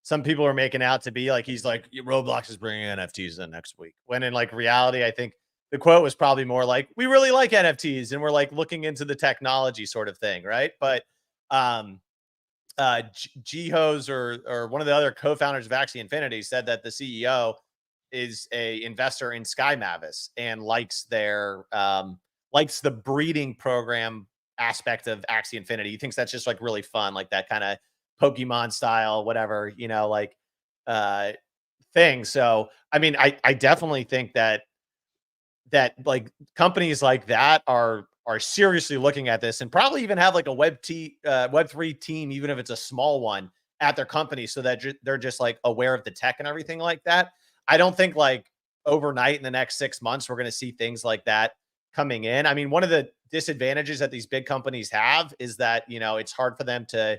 some people are making out to be he's Roblox is bringing NFTs in next week. When in reality, I think the quote was probably more we really like NFTs and we're looking into the technology sort of thing, right? But Jihos or one of the other co-founders of Axie Infinity said that the CEO is a investor in Sky Mavis and likes their likes the breeding program aspect of Axie Infinity. He thinks that's just really fun, that kind of Pokemon style, whatever, thing. So I mean, I definitely think that companies like that are seriously looking at this and probably even have a Web3 team, even if it's a small one, at their company, so that they're just aware of the tech and everything like that. I don't think overnight in the next 6 months we're going to see things like that coming in. I mean, one of the disadvantages that these big companies have is that it's hard for them to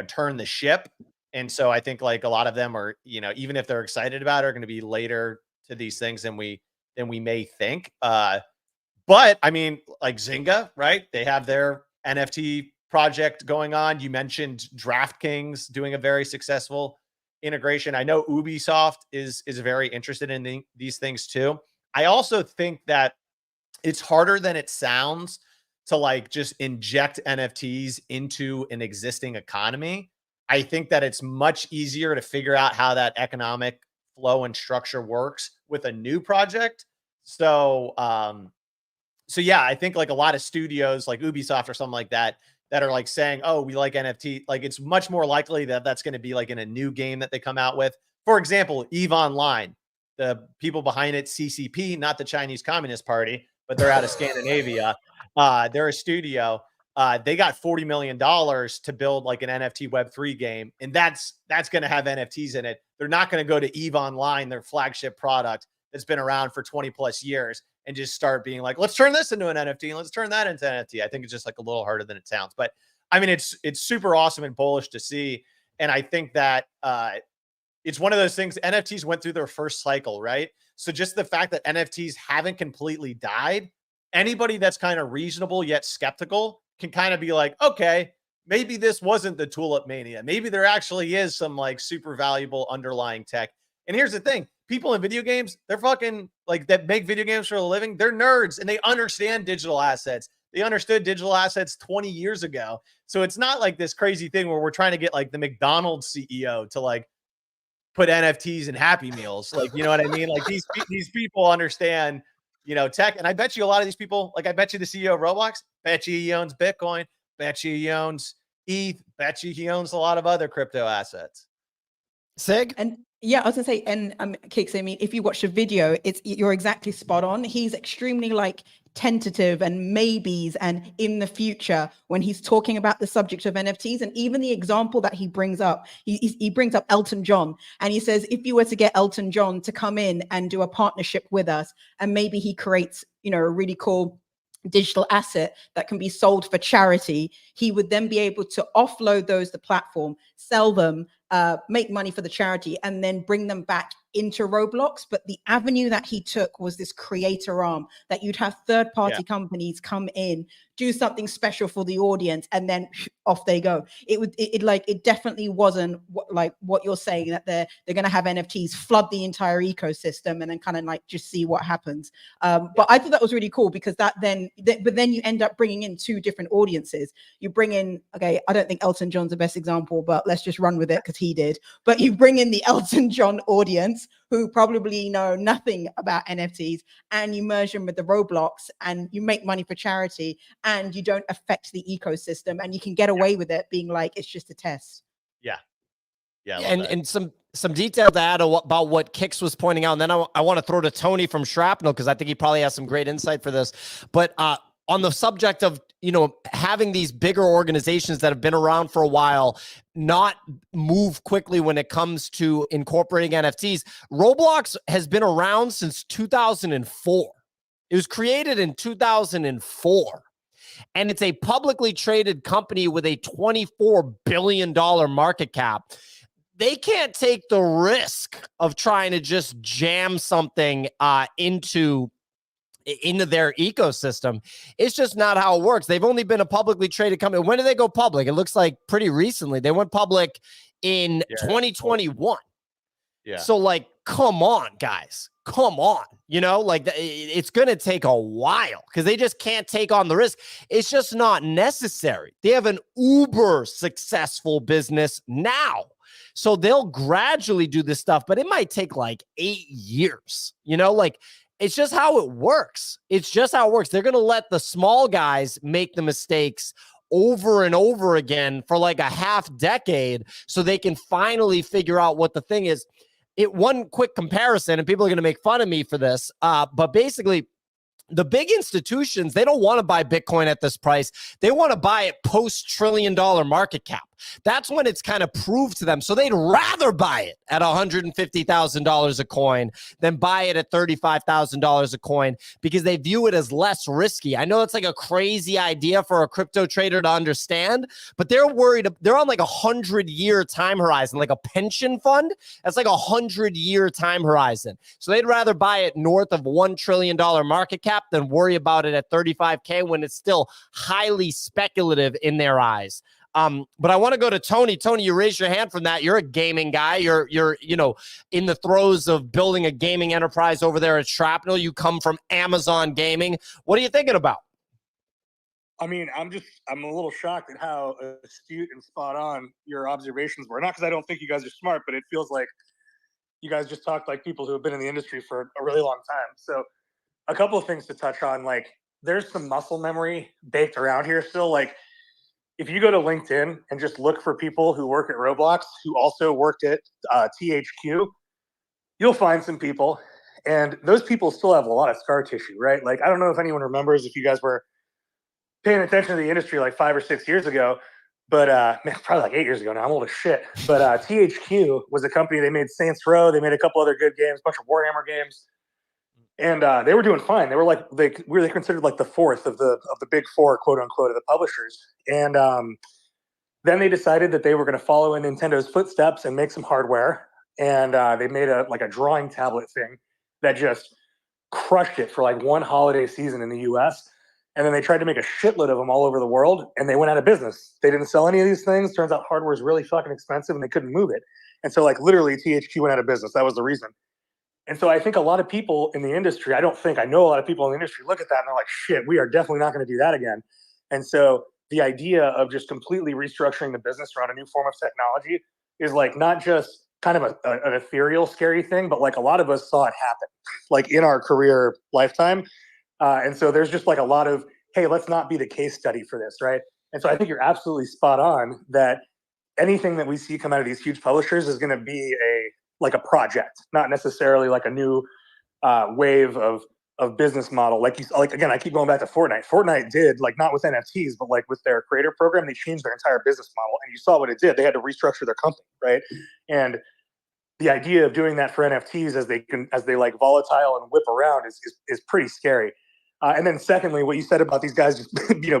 turn the ship, and so I think a lot of them are even if they're excited about it, are going to be later to these things than we may think. But I mean, Zynga, right? They have their NFT project going on. You mentioned DraftKings doing a very successful integration. I know Ubisoft is very interested in these things too. I also think that it's harder than it sounds to just inject NFTs into an existing economy. I think that it's much easier to figure out how that economic flow and structure works with a new project. So yeah, I think a lot of studios like Ubisoft or something like that are saying, oh, we like NFT. It's much more likely that that's going to be in a new game that they come out with. For example, EVE Online, the people behind it, CCP, not the Chinese Communist Party, but they're out of Scandinavia. They're a studio. They got $40 million to build an NFT Web3 game. And that's going to have NFTs in it. They're not going to go to EVE Online, their flagship product that's been around for 20 plus years, and just start being let's turn this into an NFT and let's turn that into NFT. I think it's just a little harder than it sounds, but I mean, it's super awesome and bullish to see. And I think that it's one of those things. NFTs went through their first cycle, right? So just the fact that NFTs haven't completely died, anybody that's kind of reasonable yet skeptical can kind of be okay, maybe this wasn't the tulip mania. Maybe there actually is some super valuable underlying tech. And here's the thing. People in video games, they're fucking that make video games for a living. They're nerds and they understand digital assets. They understood digital assets 20 years ago. So it's not this crazy thing where we're trying to get the McDonald's CEO to put NFTs in Happy Meals. You know what I mean? These people understand, tech. And I bet you a lot of these people, I bet you the CEO of Roblox, bet you he owns Bitcoin, bet you he owns ETH, bet you he owns a lot of other crypto assets.
Sig?
And Yeah, I was gonna say, and Kix, I mean, if you watch the video, you're exactly spot on. He's extremely like tentative and maybes, and in the future when he's talking about the subject of NFTs, and even the example that he brings up, he brings up Elton John, and he says if you were to get Elton John to come in and do a partnership with us, and maybe he creates, you know, a really cool digital asset that can be sold for charity, he would then be able to offload those to the platform, sell them, make money for the charity, and then bring them back into Roblox. But the avenue that he took was this creator arm, that you'd have third-party companies come in, do something special for the audience, and then off they go. It definitely wasn't what you're saying, that they're going to have NFTs flood the entire ecosystem and then kind of like just see what happens. But I thought that was really cool, because but then you end up bringing in two different audiences. You bring in, okay, I don't think Elton John's the best example, but let's just run with it because he did. But you bring in the Elton John audience, who probably know nothing about NFTs, and you merge them with the Roblox, and you make money for charity, and you don't affect the ecosystem, and you can get away with it being like, it's just a test.
Yeah.
And some detail to add about what Kix was pointing out, and then I want to throw to Tony from Shrapnel, because I think he probably has some great insight for this. But on the subject of, you know, having these bigger organizations that have been around for a while not move quickly when it comes to incorporating NFTs, Roblox has been around since 2004. It was created in 2004. And it's a publicly traded company with a $24 billion market cap. They can't take the risk of trying to just jam something into their ecosystem. It's just not how it works. They've only been a publicly traded company. When did they go public? It looks like pretty recently. They went public in 2021.
Yeah.
So like, come on, guys. Come on. You know, like it's going to take a while because they just can't take on the risk. It's just not necessary. They have an uber successful business now. So they'll gradually do this stuff, but it might take like 8 years, you know, like it's just how it works. It's just how it works. They're going to let the small guys make the mistakes over and over again for like a half decade so they can finally figure out what the thing is. One quick comparison, and people are going to make fun of me for this, but basically, the big institutions, they don't want to buy Bitcoin at this price. They want to buy it post-trillion-dollar market cap. That's when it's kind of proved to them. So they'd rather buy it at $150,000 a coin than buy it at $35,000 a coin because they view it as less risky. I know it's like a crazy idea for a crypto trader to understand, but they're worried. They're on like 100-year time horizon, like a pension fund. That's like 100-year time horizon. So they'd rather buy it north of $1 trillion market cap than worry about it at 35K when it's still highly speculative in their eyes. But I want to go to Tony. Tony, you raised your hand from that. You're a gaming guy. You're you know, in the throes of building a gaming enterprise over there at Shrapnel. You come from Amazon Gaming. What are you thinking about?
I mean, I'm a little shocked at how astute and spot on your observations were. Not because I don't think you guys are smart, but it feels like you guys just talked like people who have been in the industry for a really long time. So a couple of things to touch on. Like, there's some muscle memory baked around here still. Like, if you go to LinkedIn and just look for people who work at Roblox who also worked at THQ, you'll find some people. And those people still have a lot of scar tissue, right? Like, I don't know if anyone remembers if you guys were paying attention to the industry like 5 or 6 years ago, but man, probably like 8 years ago now. I'm old as shit. But THQ was a company. They made Saints Row. They made a couple other good games, a bunch of Warhammer games. And they were doing fine. They were like they considered like the fourth of the big four, quote unquote, of the publishers. And then they decided that they were going to follow in Nintendo's footsteps and make some hardware. And they made a drawing tablet thing that just crushed it for like one holiday season in the U.S. And then they tried to make a shitload of them all over the world, and they went out of business. They didn't sell any of these things. Turns out hardware is really fucking expensive, and they couldn't move it. And so like literally THQ went out of business. That was the reason. And so I think a lot of people in the industry, I know a lot of people in the industry look at that and they're like, shit, we are definitely not going to do that again. And so the idea of just completely restructuring the business around a new form of technology is like not just kind of an ethereal, scary thing, but like a lot of us saw it happen like in our career lifetime. And so there's just like a lot of, hey, let's not be the case study for this, right? And so I think you're absolutely spot on that anything that we see come out of these huge publishers is going to be like a project, not necessarily like a new wave of business model. Like again, I keep going back to Fortnite. Fortnite did, like, not with NFTs, but like with their creator program, they changed their entire business model, and you saw what it did. They had to restructure their company, right? And the idea of doing that for NFTs as they like volatile and whip around is pretty scary. And then secondly, what you said about these guys just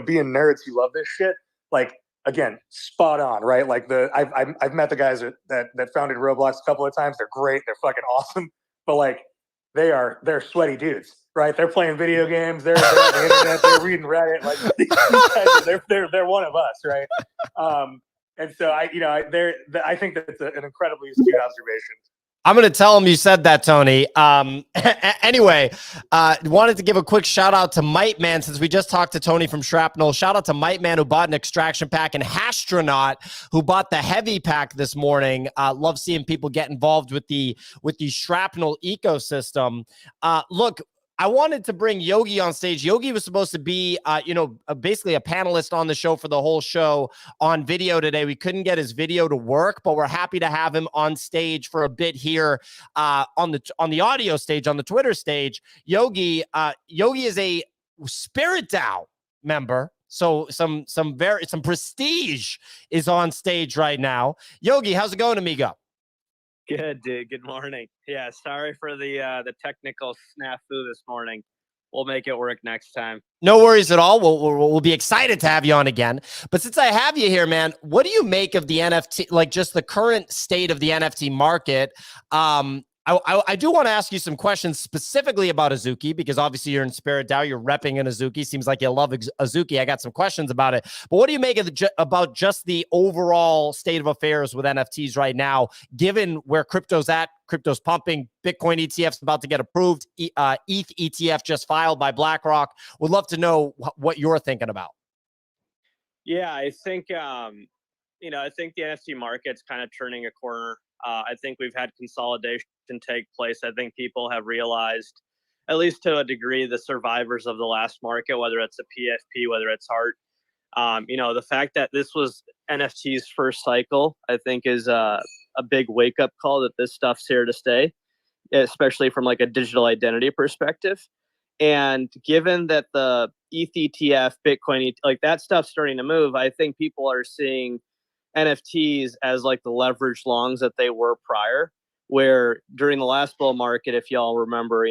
being nerds who love this shit, like, again, spot on, right? Like I've met the guys that founded Roblox a couple of times. They're great. They're fucking awesome. But like they're sweaty dudes, right? They're playing video games. They're on the internet. They're reading Reddit. Like these guys, they're one of us, right? And so I think that it's an incredibly astute observation.
I'm going to tell him you said that, Tony. Anyway, wanted to give a quick shout out to Might Man, since we just talked to Tony from Shrapnel. Shout out to Might Man, who bought an extraction pack, and Hastronaut, who bought the heavy pack this morning. Love seeing people get involved with the Shrapnel ecosystem. Look, I wanted to bring Yogi on stage. Yogi was supposed to be, basically a panelist on the show for the whole show on video today. We couldn't get his video to work, but we're happy to have him on stage for a bit here on the audio stage, on the Twitter stage. Yogi is a SpiritDAO member. So some prestige is on stage right now. Yogi, how's it going, amigo?
Good, dude. Good morning. Yeah, sorry for the technical snafu this morning. We'll make it work next time.
No worries at all. We'll be excited to have you on again. But since I have you here, man, what do you make of the NFT, like just the current state of the NFT market? I do want to ask you some questions specifically about Azuki, because obviously you're in SpiritDAO, you're repping an Azuki. Seems like you love Azuki. I got some questions about it. But what do you make of about just the overall state of affairs with NFTs right now, given where crypto's at? Crypto's pumping. Bitcoin ETF's about to get approved. ETH ETF just filed by BlackRock. Would love to know what you're thinking about.
Yeah, I think I think the NFT market's kind of turning a corner. I think we've had consolidation take place. I think people have realized, at least to a degree, the survivors of the last market, whether it's a PFP, whether it's art, the fact that this was NFT's first cycle, I think is a big wake up call that this stuff's here to stay, especially from like a digital identity perspective. And given that the ETH ETF, Bitcoin, like that stuff's starting to move, I think people are seeing NFTs as like the leverage longs that they were prior, where during the last bull market, if y'all remember,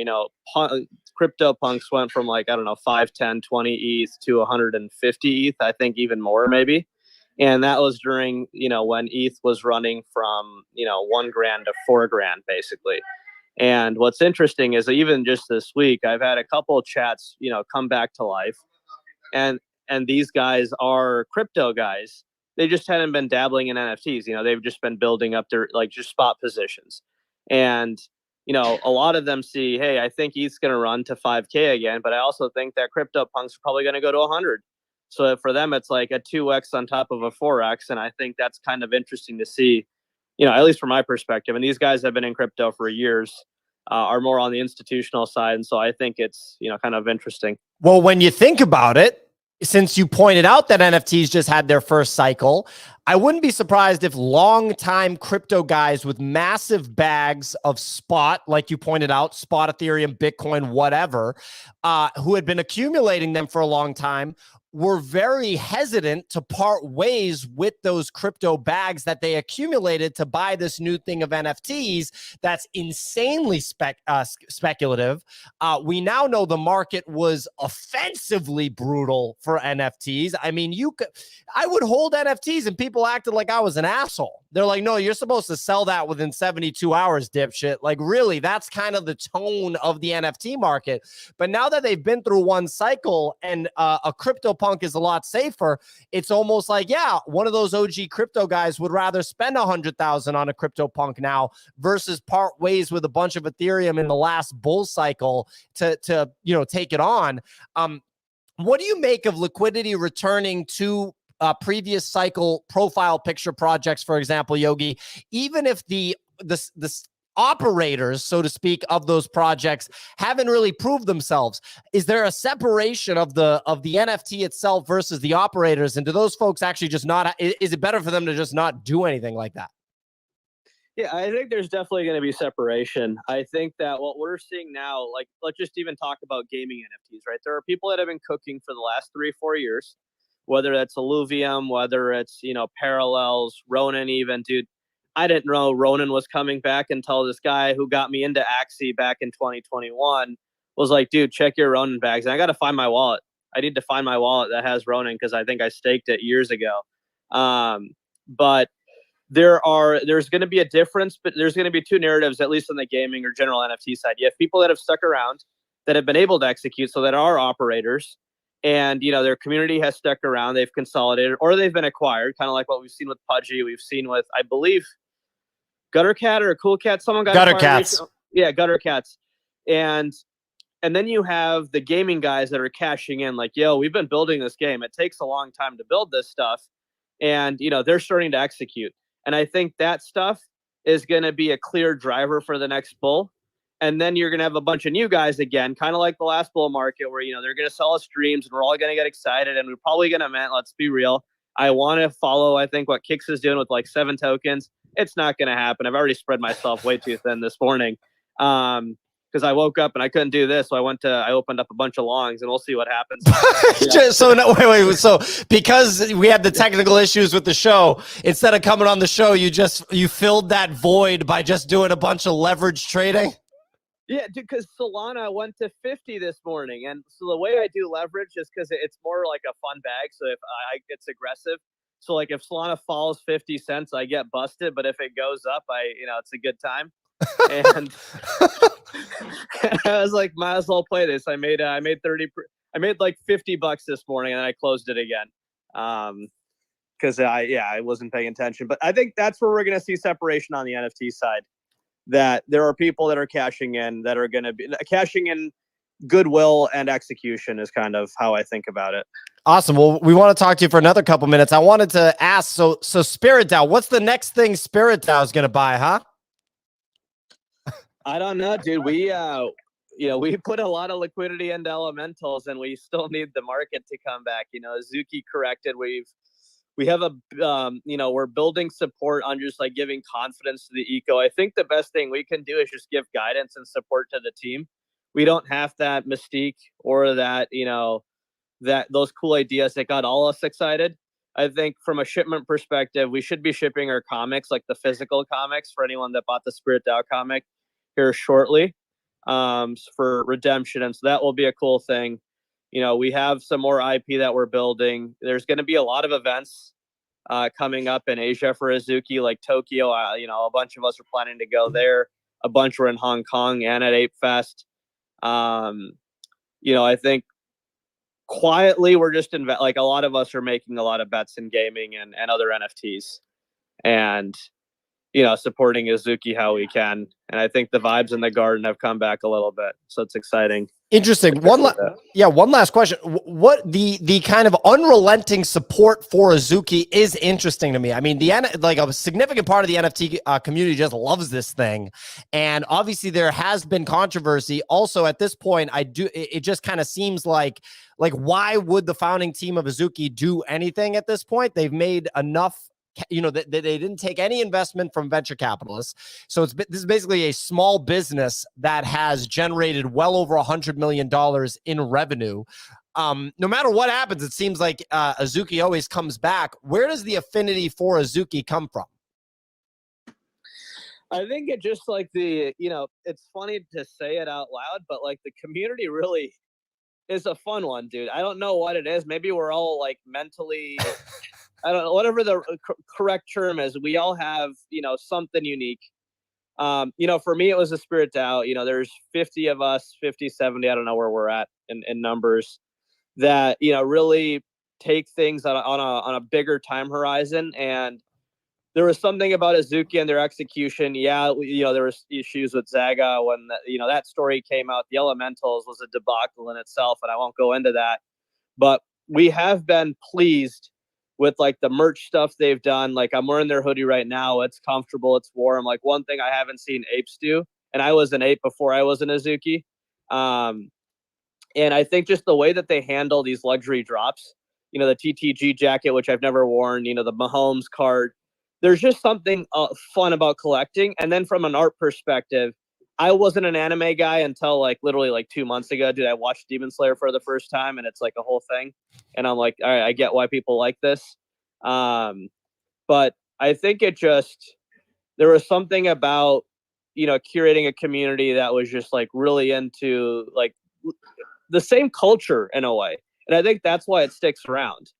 crypto punks went from like, I don't know, 5, 10, 20 ETH to 150 ETH, I think even more maybe. And that was during, when ETH was running from, $1,000 to $4,000 basically. And what's interesting is even just this week, I've had a couple of chats, come back to life. And these guys are crypto guys. They just hadn't been dabbling in NFTs. They've just been building up their just spot positions. And, a lot of them see, hey, I think ETH's going to run to 5K again, but I also think that crypto punks are probably going to go to 100. So for them, it's like a 2X on top of a 4X. And I think that's kind of interesting to see, at least from my perspective. And these guys have been in crypto for years, are more on the institutional side. And so I think it's, kind of interesting.
Well, when you think about it, since you pointed out that NFTs just had their first cycle, I wouldn't be surprised if long-time crypto guys with massive bags of spot, like you pointed out, spot Ethereum, Bitcoin, whatever, who had been accumulating them for a long time, were very hesitant to part ways with those crypto bags that they accumulated to buy this new thing of NFTs that's insanely speculative. We now know the market was offensively brutal for NFTs. I mean, I would hold NFTs and people acted like I was an asshole. They're like, no, you're supposed to sell that within 72 hours, dipshit. Like, really, that's kind of the tone of the NFT market. But now that they've been through one cycle and a crypto punk is a lot safer, it's almost like, yeah, one of those OG crypto guys would rather spend $100,000 on a crypto punk now versus part ways with a bunch of Ethereum in the last bull cycle to take it on. What do you make of Liquidity returning to previous cycle profile picture projects, for example, Yogi, even if the operators, so to speak, of those projects haven't really proved themselves? Is there a separation of the NFT itself versus the operators? And do those folks actually just not, is it better for them to just not do anything like that?
Yeah, I think there's definitely going to be separation. I think that what we're seeing now, like, let's just even talk about gaming NFTs, right? There are people that have been cooking for the last 3-4 years, whether that's Illuvium, whether it's, Parallels, Ronin even, dude. I didn't know Ronin was coming back until this guy who got me into Axie back in 2021 was like, dude, check your Ronin bags. And I got to find my wallet. I need to find my wallet that has Ronin because I think I staked it years ago. But there's going to be a difference, but there's going to be two narratives, at least on the gaming or general NFT side. You have people that have stuck around, that have been able to execute, so that are operators, and their community has stuck around, they've consolidated, or they've been acquired, kind of like what we've seen with Pudgy, we've seen with, I believe, Gutter Cat or Cool Cat, someone got
Gutter
acquired
Cats.
recently. Yeah, Gutter Cats. And then you have the gaming guys that are cashing in, like, yo, we've been building this game. It takes a long time to build this stuff. And, they're starting to execute. And I think that stuff is going to be a clear driver for the next bull. And then you're going to have a bunch of new guys again, kind of like the last bull market where, they're going to sell us streams and we're all going to get excited. And we're probably going to mint, let's be real. I want to follow, I think, what Kix is doing with like 7 tokens. It's not going to happen. I've already spread myself way too thin this morning. Because I woke up and I couldn't do this. So I opened up a bunch of longs and we'll see what happens.
Wait. So because we had the technical issues with the show, instead of coming on the show, you filled that void by just doing a bunch of leverage trading?
Yeah, because Solana went to 50 this morning. And so the way I do leverage is because it's more like a fun bag. So if it's aggressive. So like if Solana falls 50 cents, I get busted. But if it goes up, it's a good time. And I was like, might as well play this. I made like $50 this morning, and then I closed it again. Because I wasn't paying attention. But I think that's where we're gonna see separation on the NFT side. That there are people that are cashing in that are gonna be cashing in goodwill and execution is kind of how I think about it.
Awesome. Well, we want to talk to you for another couple minutes. I wanted to ask, so SpiritDAO, what's the next thing SpiritDAO is gonna buy, huh?
I don't know, dude. We put a lot of liquidity into elementals, and we still need the market to come back. Azuki corrected. We have we're building support on just like giving confidence to the eco. I think the best thing we can do is just give guidance and support to the team. We don't have that mystique or that those cool ideas that got all us excited. I think from a shipment perspective, we should be shipping our comics, like the physical comics, for anyone that bought the SpiritDAO comic here shortly for redemption. And so that will be a cool thing. We have some more IP that we're building. There's going to be a lot of events coming up in Asia for Azuki, like Tokyo. A bunch of us are planning to go there. A bunch were in Hong Kong and at Ape Fest. I think quietly we're just like a lot of us are making a lot of bets in gaming and other NFTs. And supporting Azuki how we can. And I think the vibes in the garden have come back a little bit. So it's exciting.
Interesting. One last question. What the kind of unrelenting support for Azuki is interesting to me. I mean, like a significant part of the NFT community just loves this thing. And obviously there has been controversy. Also at this point, it just kind of seems like why would the founding team of Azuki do anything at this point? They've made enough, that they didn't take any investment from venture capitalists. So this is basically a small business that has generated well over $100 million in revenue. No matter what happens, it seems like Azuki always comes back. Where does the affinity for Azuki come from?
I think it just like it's funny to say it out loud, but like the community really is a fun one, dude. I don't know what it is. Maybe we're all like mentally... I don't know, whatever the correct term is, we all have, something unique. For me, it was a SpiritDAO. There's 50 of us, 50, 70, I don't know where we're at in numbers that, really take things on a bigger time horizon. And there was something about Azuki and their execution. Yeah, there was issues with Zaga when, that story came out. The Elementals was a debacle in itself, and I won't go into that. But we have been pleased with like the merch stuff they've done. Like I'm wearing their hoodie right now. It's comfortable. It's warm. Like one thing I haven't seen apes do, and I was an ape before I was an Azuki. And I think just the way that they handle these luxury drops, the TTG jacket, which I've never worn, the Mahomes card, there's just something fun about collecting. And then from an art perspective, I wasn't an anime guy until like literally like 2 months ago. Dude, I watched Demon Slayer for the first time, and it's like a whole thing. And I'm like, all right, I get why people like this. But I think there was something about, curating a community that was just like really into like the same culture in a way. And I think that's why it sticks around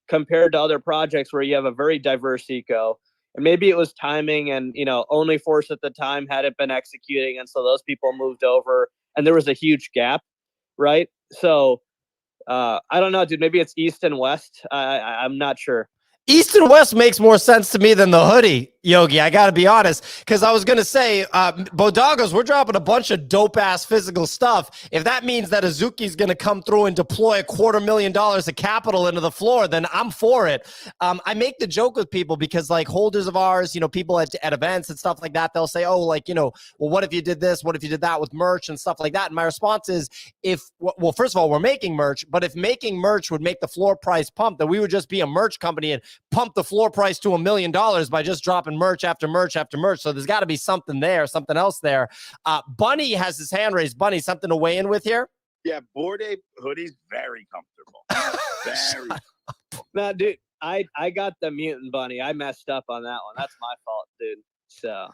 compared to other projects where you have a very diverse eco. And maybe it was timing and, Only Force at the time hadn't been executing. And so those people moved over and there was a huge gap. Right. So I don't know, dude, maybe it's East and West. I'm not sure.
East and West makes more sense to me than the hoodie, Yogi. I got to be honest, because I was going to say, Bodagos, we're dropping a bunch of dope-ass physical stuff. If that means that Azuki's going to come through and deploy $250,000 of capital into the floor, then I'm for it. I make the joke with people because, like, holders of ours, people at events and stuff like that, they'll say, oh, like, well, what if you did this? What if you did that with merch and stuff like that? And my response is, well, first of all, we're making merch, but if making merch would make the floor price pump, then we would just be a merch company and pump the floor price to $1 million by just dropping merch after merch after merch. So there's got to be something there, something else there. Bunny has his hand raised. Bunny, something to weigh in with here?
Yeah, Bored Ape hoodie's very comfortable. Very.
No, dude, I got the mutant bunny. I messed up on that one. That's my fault, dude. So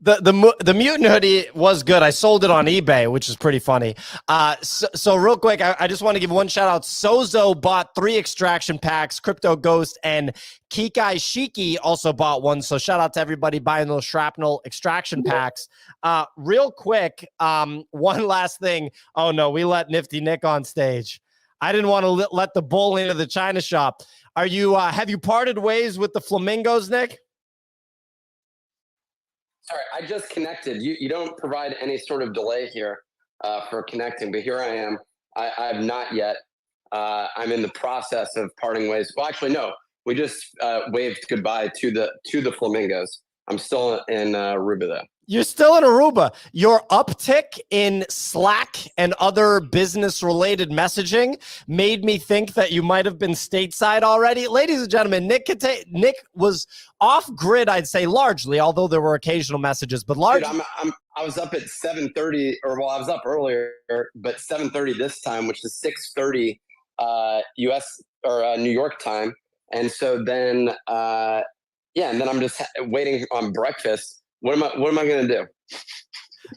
the mutant hoodie was good. I sold it on eBay, which is pretty funny. So real quick, I just want to give one shout out. Sozo bought 3 extraction packs. Crypto Ghost and Kikai Shiki also bought one. So shout out to everybody buying those Shrapnel extraction packs. Real quick, one last thing. Oh no, we let Nifty Nick on stage. I didn't want to let the bull into the China shop. Are you? Have you parted ways with the flamingos, Nick?
Sorry, I just connected. You don't provide any sort of delay here for connecting, but here I am. I've not yet. I'm in the process of parting ways. Well, actually, no. We just waved goodbye to the flamingos. I'm still in Aruba, though.
You're still in Aruba. Your uptick in Slack and other business-related messaging made me think that you might have been stateside already. Ladies and gentlemen, Nick was off-grid, I'd say, largely, although there were occasional messages, but largely.
Dude, I was up at 7:30, or well, I was up earlier, but 7:30 this time, which is 6:30 U.S. or New York time, and so then, and then I'm just waiting on breakfast. What am I going to do?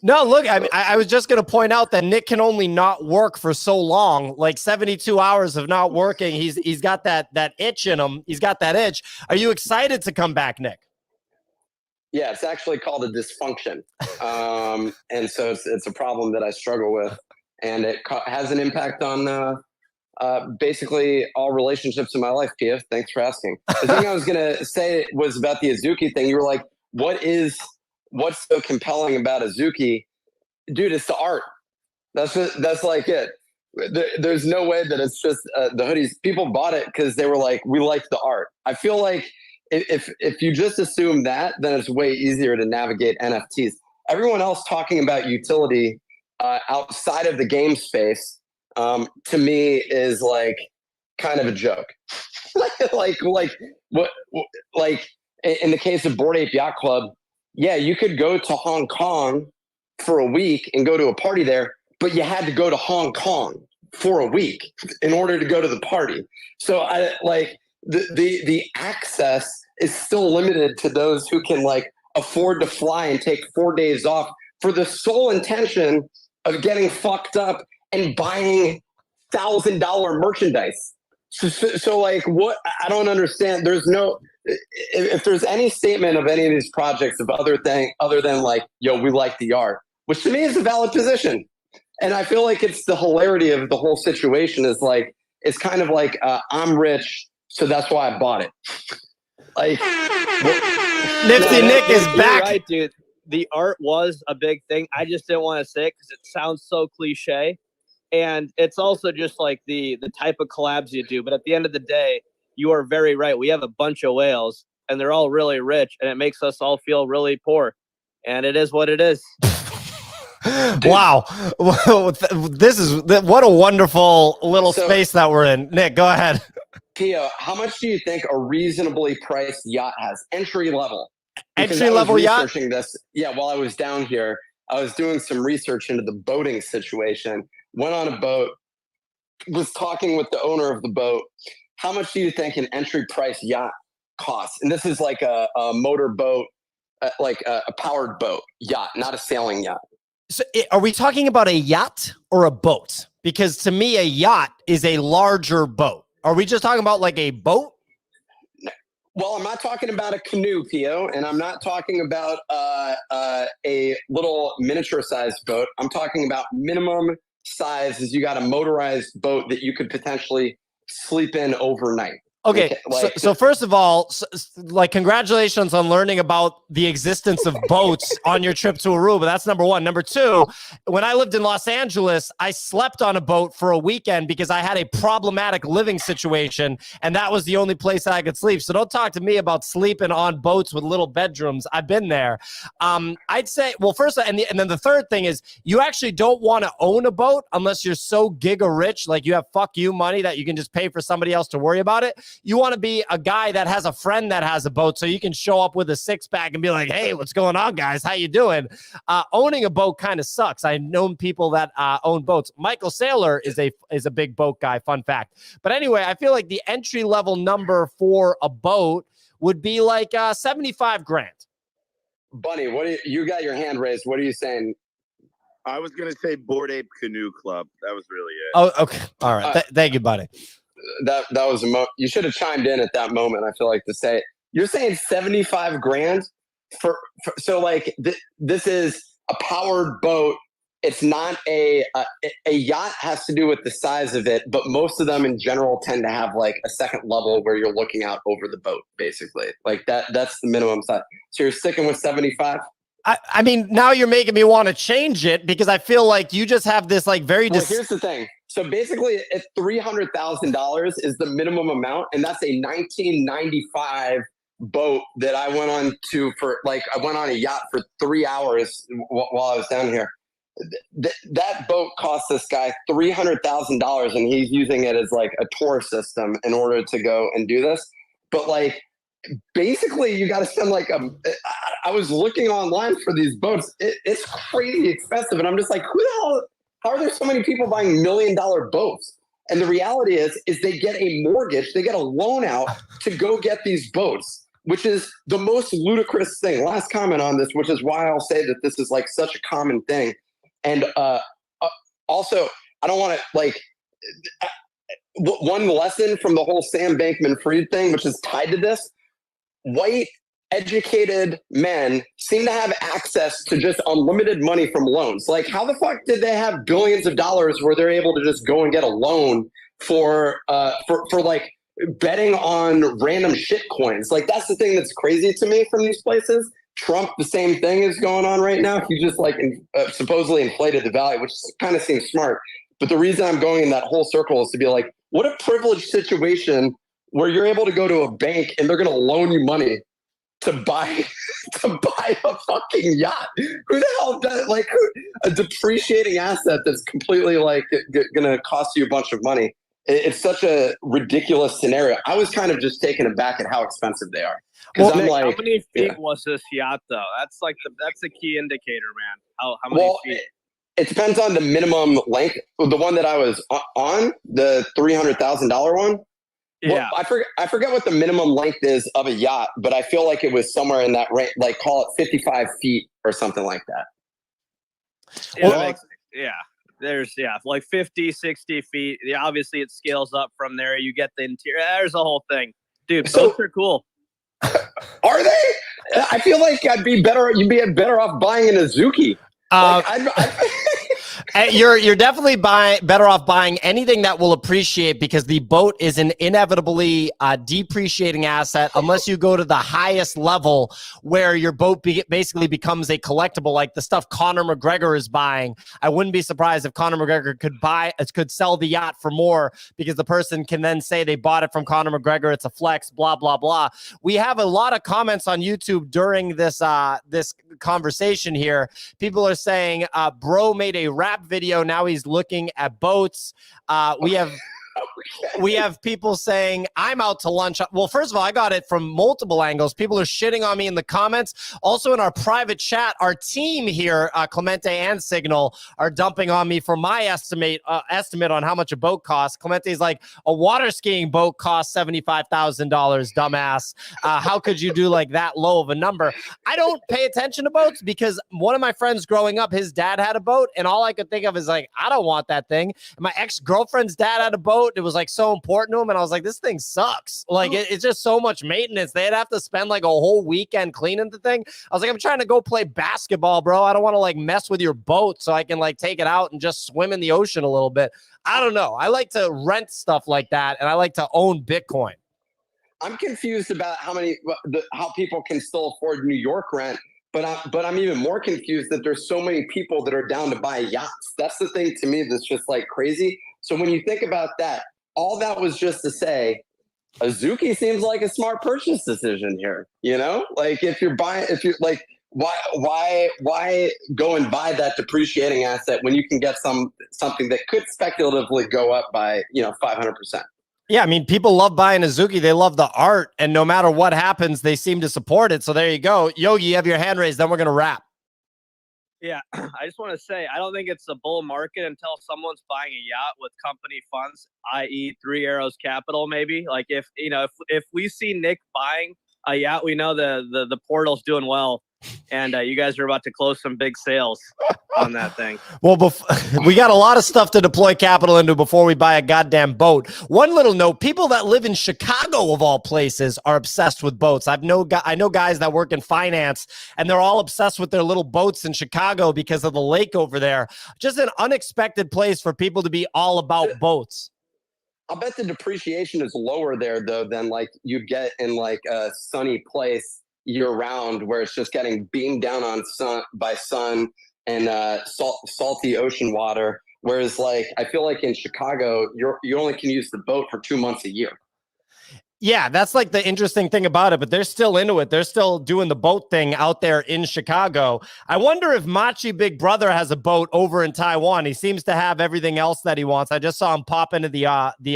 No, look, I was just going to point out that Nick can only not work for so long, like 72 hours of not working. He's got that itch in him. He's got that itch. Are you excited to come back, Nick?
Yeah, it's actually called a dysfunction. And so it's a problem that I struggle with. And it has an impact on basically all relationships in my life, Pia. Thanks for asking. The thing I was going to say was about the Azuki thing. You were like, what's so compelling about Azuki? Dude, it's the art. That's like it. There's no way that it's just the hoodies. People bought it because they were like, we like the art. I feel like if you just assume that, then it's way easier to navigate NFTs. Everyone else talking about utility outside of the game space, to me, is like kind of a joke. like in the case of Bored Ape Yacht Club, yeah, you could go to Hong Kong for a week and go to a party there, but you had to go to Hong Kong for a week in order to go to the party. So I like the access is still limited to those who can like afford to fly and take 4 days off for the sole intention of getting fucked up and buying $1,000 merchandise. So like, what? I don't understand. There's no. If there's any statement of any of these projects of other than like, yo, we like the art, which to me is a valid position. And I feel like it's the hilarity of the whole situation is like, it's kind of like, I'm rich, so that's why I bought it. Like,
Nifty Nick is back.
Right, dude. The art was a big thing. I just didn't want to say it because it sounds so cliche. And it's also just like the type of collabs you do. But at the end of the day, you are very right. We have a bunch of whales and they're all really rich and it makes us all feel really poor. And it is what it is.
Wow. This is what a wonderful little space that we're in. Nick, go ahead.
Pio, how much do you think a reasonably priced yacht has? Entry level. Because
Entry level
I was
yacht?
researching this. Yeah, while I was down here, I was doing some research into the boating situation. Went on a boat, was talking with the owner of the boat. How much do you think an entry price yacht costs? And this is like a motor boat, like a powered boat yacht, not a sailing yacht.
So are we talking about a yacht or a boat? Because to me, a yacht is a larger boat. Are we just talking about like a boat?
Well, I'm not talking about a canoe, Pio, and I'm not talking about a little miniature-sized boat. I'm talking about minimum size is you got a motorized boat that you could potentially sleep in overnight.
Okay, so first of all, like congratulations on learning about the existence of boats on your trip to Aruba. That's number one. Number two, when I lived in Los Angeles, I slept on a boat for a weekend because I had a problematic living situation, and that was the only place I could sleep. So don't talk to me about sleeping on boats with little bedrooms. I've been there. I'd say, well, first, and then the third thing is you actually don't want to own a boat unless you're so giga rich, like you have fuck you money that you can just pay for somebody else to worry about it. You want to be a guy that has a friend that has a boat so you can show up with a six-pack and be like, hey, what's going on, guys? How you doing? Owning a boat kind of sucks. I've known people that own boats. Michael Saylor is a big boat guy, fun fact. But anyway, I feel like the entry-level number for a boat would be like 75 grand.
Bunny, you got your hand raised. What are you saying?
I was going to say Bored Ape Canoe Club. That was really it.
Oh, okay. All right. Thank you, buddy.
That was you should have chimed in at that moment. I feel like to say you're saying 75 grand for so like this is a powered boat. It's not a yacht has to do with the size of it, but most of them in general tend to have like a second level where you're looking out over the boat, basically. Like that's the minimum size. So you're sticking with 75?
I mean, now you're making me want to change it because I feel like you just have this like very.
Well, here's the thing. So basically, it's $300,000 is the minimum amount, and that's a 1995 boat that I went on to for like I went on a yacht for 3 hours while I was down here. That boat cost this guy $300,000, and he's using it as like a tour system in order to go and do this. But like. Basically, you got to spend like I was looking online for these boats. It's crazy expensive. And I'm just like, who the hell? How are there so many people buying $1 million boats? And the reality is they get a mortgage. They get a loan out to go get these boats, which is the most ludicrous thing. Last comment on this, which is why I'll say that this is like such a common thing. And also, I don't want to like one lesson from the whole Sam Bankman-Fried thing, which is tied to this. White educated men seem to have access to just unlimited money from loans. Like, how the fuck did they have billions of dollars where they're able to just go and get a loan for like betting on random shit coins? Like, that's the thing that's crazy to me from these places. Trump, the same thing is going on right now. He just like supposedly inflated the value, which kind of seems smart. But the reason I'm going in that whole circle is to be like, what a privileged situation where you're able to go to a bank and they're going to loan you money to buy a fucking yacht. Who the hell does like a depreciating asset that's completely like going to cost you a bunch of money? It's such a ridiculous scenario. I was kind of just taken aback at how expensive they are.
Well, Nick, how many feet was this yacht though? That's the key indicator, man. How many feet?
It depends on the minimum length. The one that I was on, the $300,000 one. Yeah, well, I forget what the minimum length is of a yacht, but I feel like it was somewhere in that range, like call it 55 feet or something like that.
There's like 50, 60 feet. Yeah, obviously it scales up from there. You get the interior. There's a whole thing, dude. Boats are cool.
Are they? I feel like you'd be better off buying an Azuki.
You're definitely better off buying anything that will appreciate because the boat is an inevitably depreciating asset unless you go to the highest level where your boat basically becomes a collectible, like the stuff Conor McGregor is buying. I wouldn't be surprised if Conor McGregor could sell the yacht for more because the person can then say they bought it from Conor McGregor. It's a flex, blah, blah, blah. We have a lot of comments on YouTube during this conversation here. People are saying, bro made a rap video. Now he's looking at boats. We have We have people saying I'm out to lunch. Well, first of all, I got it from multiple angles. People are shitting on me in the comments. Also in our private chat, our team here, Clemente and Signal, are dumping on me for my estimate on how much a boat costs. Clemente's like, a water skiing boat costs $75,000, dumbass. How could you do like that low of a number? I don't pay attention to boats because one of my friends growing up, his dad had a boat, and all I could think of is like, I don't want that thing. And my ex-girlfriend's dad had a boat. It was like so important to him, and I was like, this thing sucks. Like it's just so much maintenance. They'd have to spend like a whole weekend cleaning the thing. I was like, I'm trying to go play basketball, bro. I don't want to like mess with your boat so I can like take it out and just swim in the ocean a little bit. I don't know. I like to rent stuff like that, and I like to own Bitcoin.
I'm confused about how people can still afford New York rent, but I'm even more confused that there's so many people that are down to buy yachts. That's the thing to me that's just like crazy. So when you think about that, all that was just to say, Azuki seems like a smart purchase decision here. You know, like if you're like, why go and buy that depreciating asset when you can get something that could speculatively go up by 500%.
Yeah, I mean, people love buying Azuki. They love the art, and no matter what happens, they seem to support it. So there you go. Yogi, you have your hand raised. Then we're gonna wrap.
Yeah, I just want to say, I don't think it's a bull market until someone's buying a yacht with company funds, i.e. Three Arrows Capital, maybe. Like if we see Nick buying a yacht, we know the portal's doing well, and you guys are about to close some big sales on that thing.
Well, we got a lot of stuff to deploy capital into before we buy a goddamn boat. One little note, people that live in Chicago, of all places, are obsessed with boats. I know guys that work in finance, and they're all obsessed with their little boats in Chicago because of the lake over there. Just an unexpected place for people to be all about boats.
I'll bet the depreciation is lower there, though, than like you'd get in like a sunny place year round where it's just getting beamed down on by sun and salty ocean water. Whereas like, I feel like in Chicago, you only can use the boat for 2 months a year.
Yeah, that's like the interesting thing about it, but they're still into it. They're still doing the boat thing out there in Chicago. I wonder if Machi Big Brother has a boat over in Taiwan. He seems to have everything else that he wants. I just saw him pop into the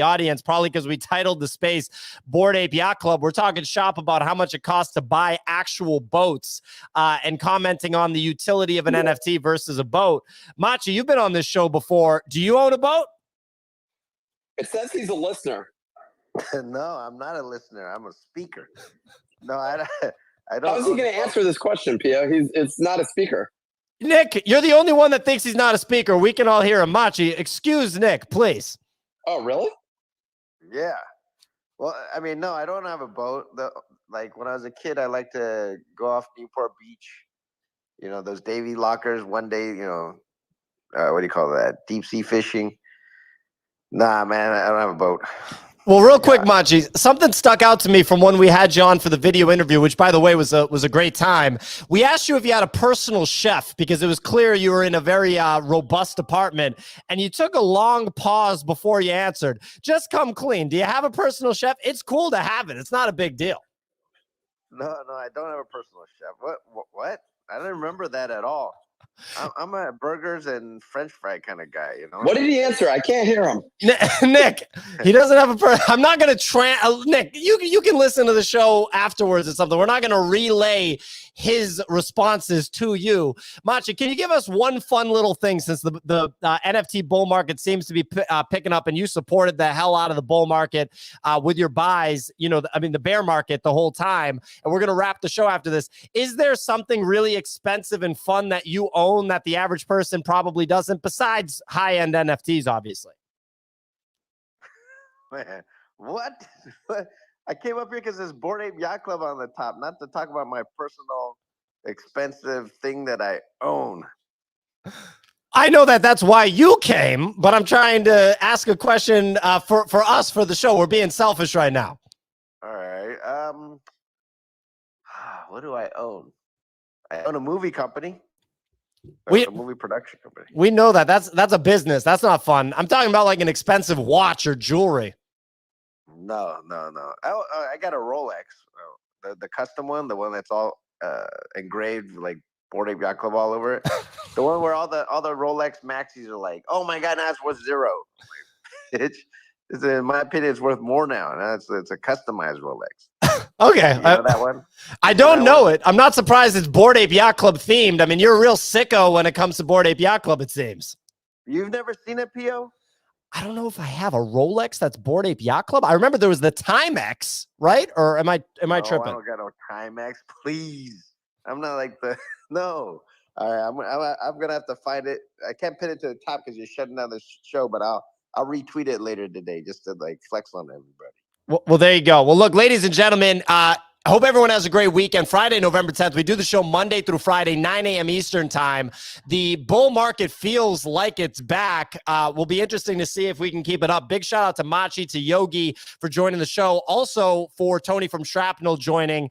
audience, probably because we titled the space Bored Ape Yacht Club. We're talking shop about how much it costs to buy actual boats and commenting on the utility of an NFT versus a boat. Machi, you've been on this show before. Do you own a boat?
It says he's a listener.
No, I'm not a listener. I'm a speaker. No, I don't.
How is he going to answer this question, Pio? It's not a speaker.
Nick, you're the only one that thinks he's not a speaker. We can all hear him. Machi, excuse Nick, please.
Oh, really?
Yeah. Well, I mean, no, I don't have a boat. Like when I was a kid, I liked to go off Newport Beach. You know, those Davy lockers. One day, what do you call that? Deep sea fishing. Nah, man, I don't have a boat.
Well, real quick, Machi, something stuck out to me from when we had you on for the video interview, which, by the way, was a great time. We asked you if you had a personal chef because it was clear you were in a very robust apartment, and you took a long pause before you answered. Just come clean. Do you have a personal chef? It's cool to have it. It's not a big deal.
No, I don't have a personal chef. What? I don't remember that at all. I'm a burgers and French fry kind of guy, you know.
What did he answer? I can't hear him.
Nick, he doesn't have a. I'm not going to Nick, you can listen to the show afterwards or something. We're not going to relay his responses to you. Machi, can you give us one fun little thing since the NFT bull market seems to be picking up, and you supported the hell out of the bull market with your buys? The bear market the whole time. And we're going to wrap the show after this. Is there something really expensive and fun that you own that the average person probably doesn't, besides high-end NFTs, obviously?
Man, what? I came up here because there's Bored Ape Yacht Club on the top, not to talk about my personal expensive thing that I own.
I know that's why you came, but I'm trying to ask a question for us for the show. We're being selfish right now.
All right. What do I own? I own a movie company. A movie production company.
We know that. That's a business. That's not fun. I'm talking about like an expensive watch or jewelry.
No. I got a Rolex, the custom one, the one that's all engraved like Bored Ape Yacht Club all over it. The one where all the Rolex Maxis are like, oh my god, now it's worth zero. Bitch, In my opinion, it's worth more now. And it's a customized Rolex.
Okay.
You know that one?
I don't know it. I'm not surprised it's Bored Ape Yacht Club themed. I mean, you're a real sicko when it comes to Bored Ape Yacht Club, it seems.
You've never seen it, P.O.?
I don't know if I have a Rolex that's Bored Ape Yacht Club. I remember there was the Timex, right? Or am I tripping?
I don't got no Timex, please. I'm not like the no. All right, I'm gonna have to find it. I can't pin it to the top because you're shutting down the show, but I'll retweet it later today just to like flex on everybody.
Well, there you go. Well, look, ladies and gentlemen, I hope everyone has a great weekend. Friday, November 10th, we do the show Monday through Friday, 9 a.m. Eastern time. The bull market feels like it's back. Will be interesting to see if we can keep it up. Big shout out to Machi, to Yogi for joining the show. Also for Tony from Shrapnel joining.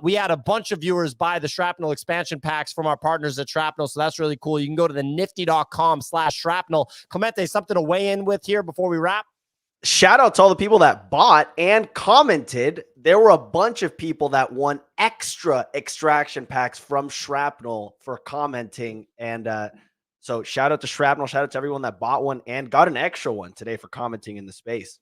We had a bunch of viewers buy the Shrapnel expansion packs from our partners at Shrapnel, so that's really cool. You can go to the nifty.com/shrapnel. Clemente, something to weigh in with here before we wrap?
Shout out to all the people that bought and commented. There were a bunch of people that won extra extraction packs from Shrapnel for commenting. And so shout out to Shrapnel. Shout out to everyone that bought one and got an extra one today for commenting in the space.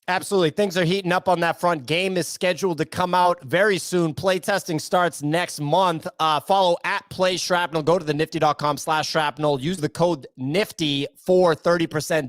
Absolutely. Things are heating up on that front. Game is scheduled to come out very soon. Play testing starts next month. Follow at Play Shrapnel. Go to the nifty.com/shrapnel. Use the code NIFTY for 30%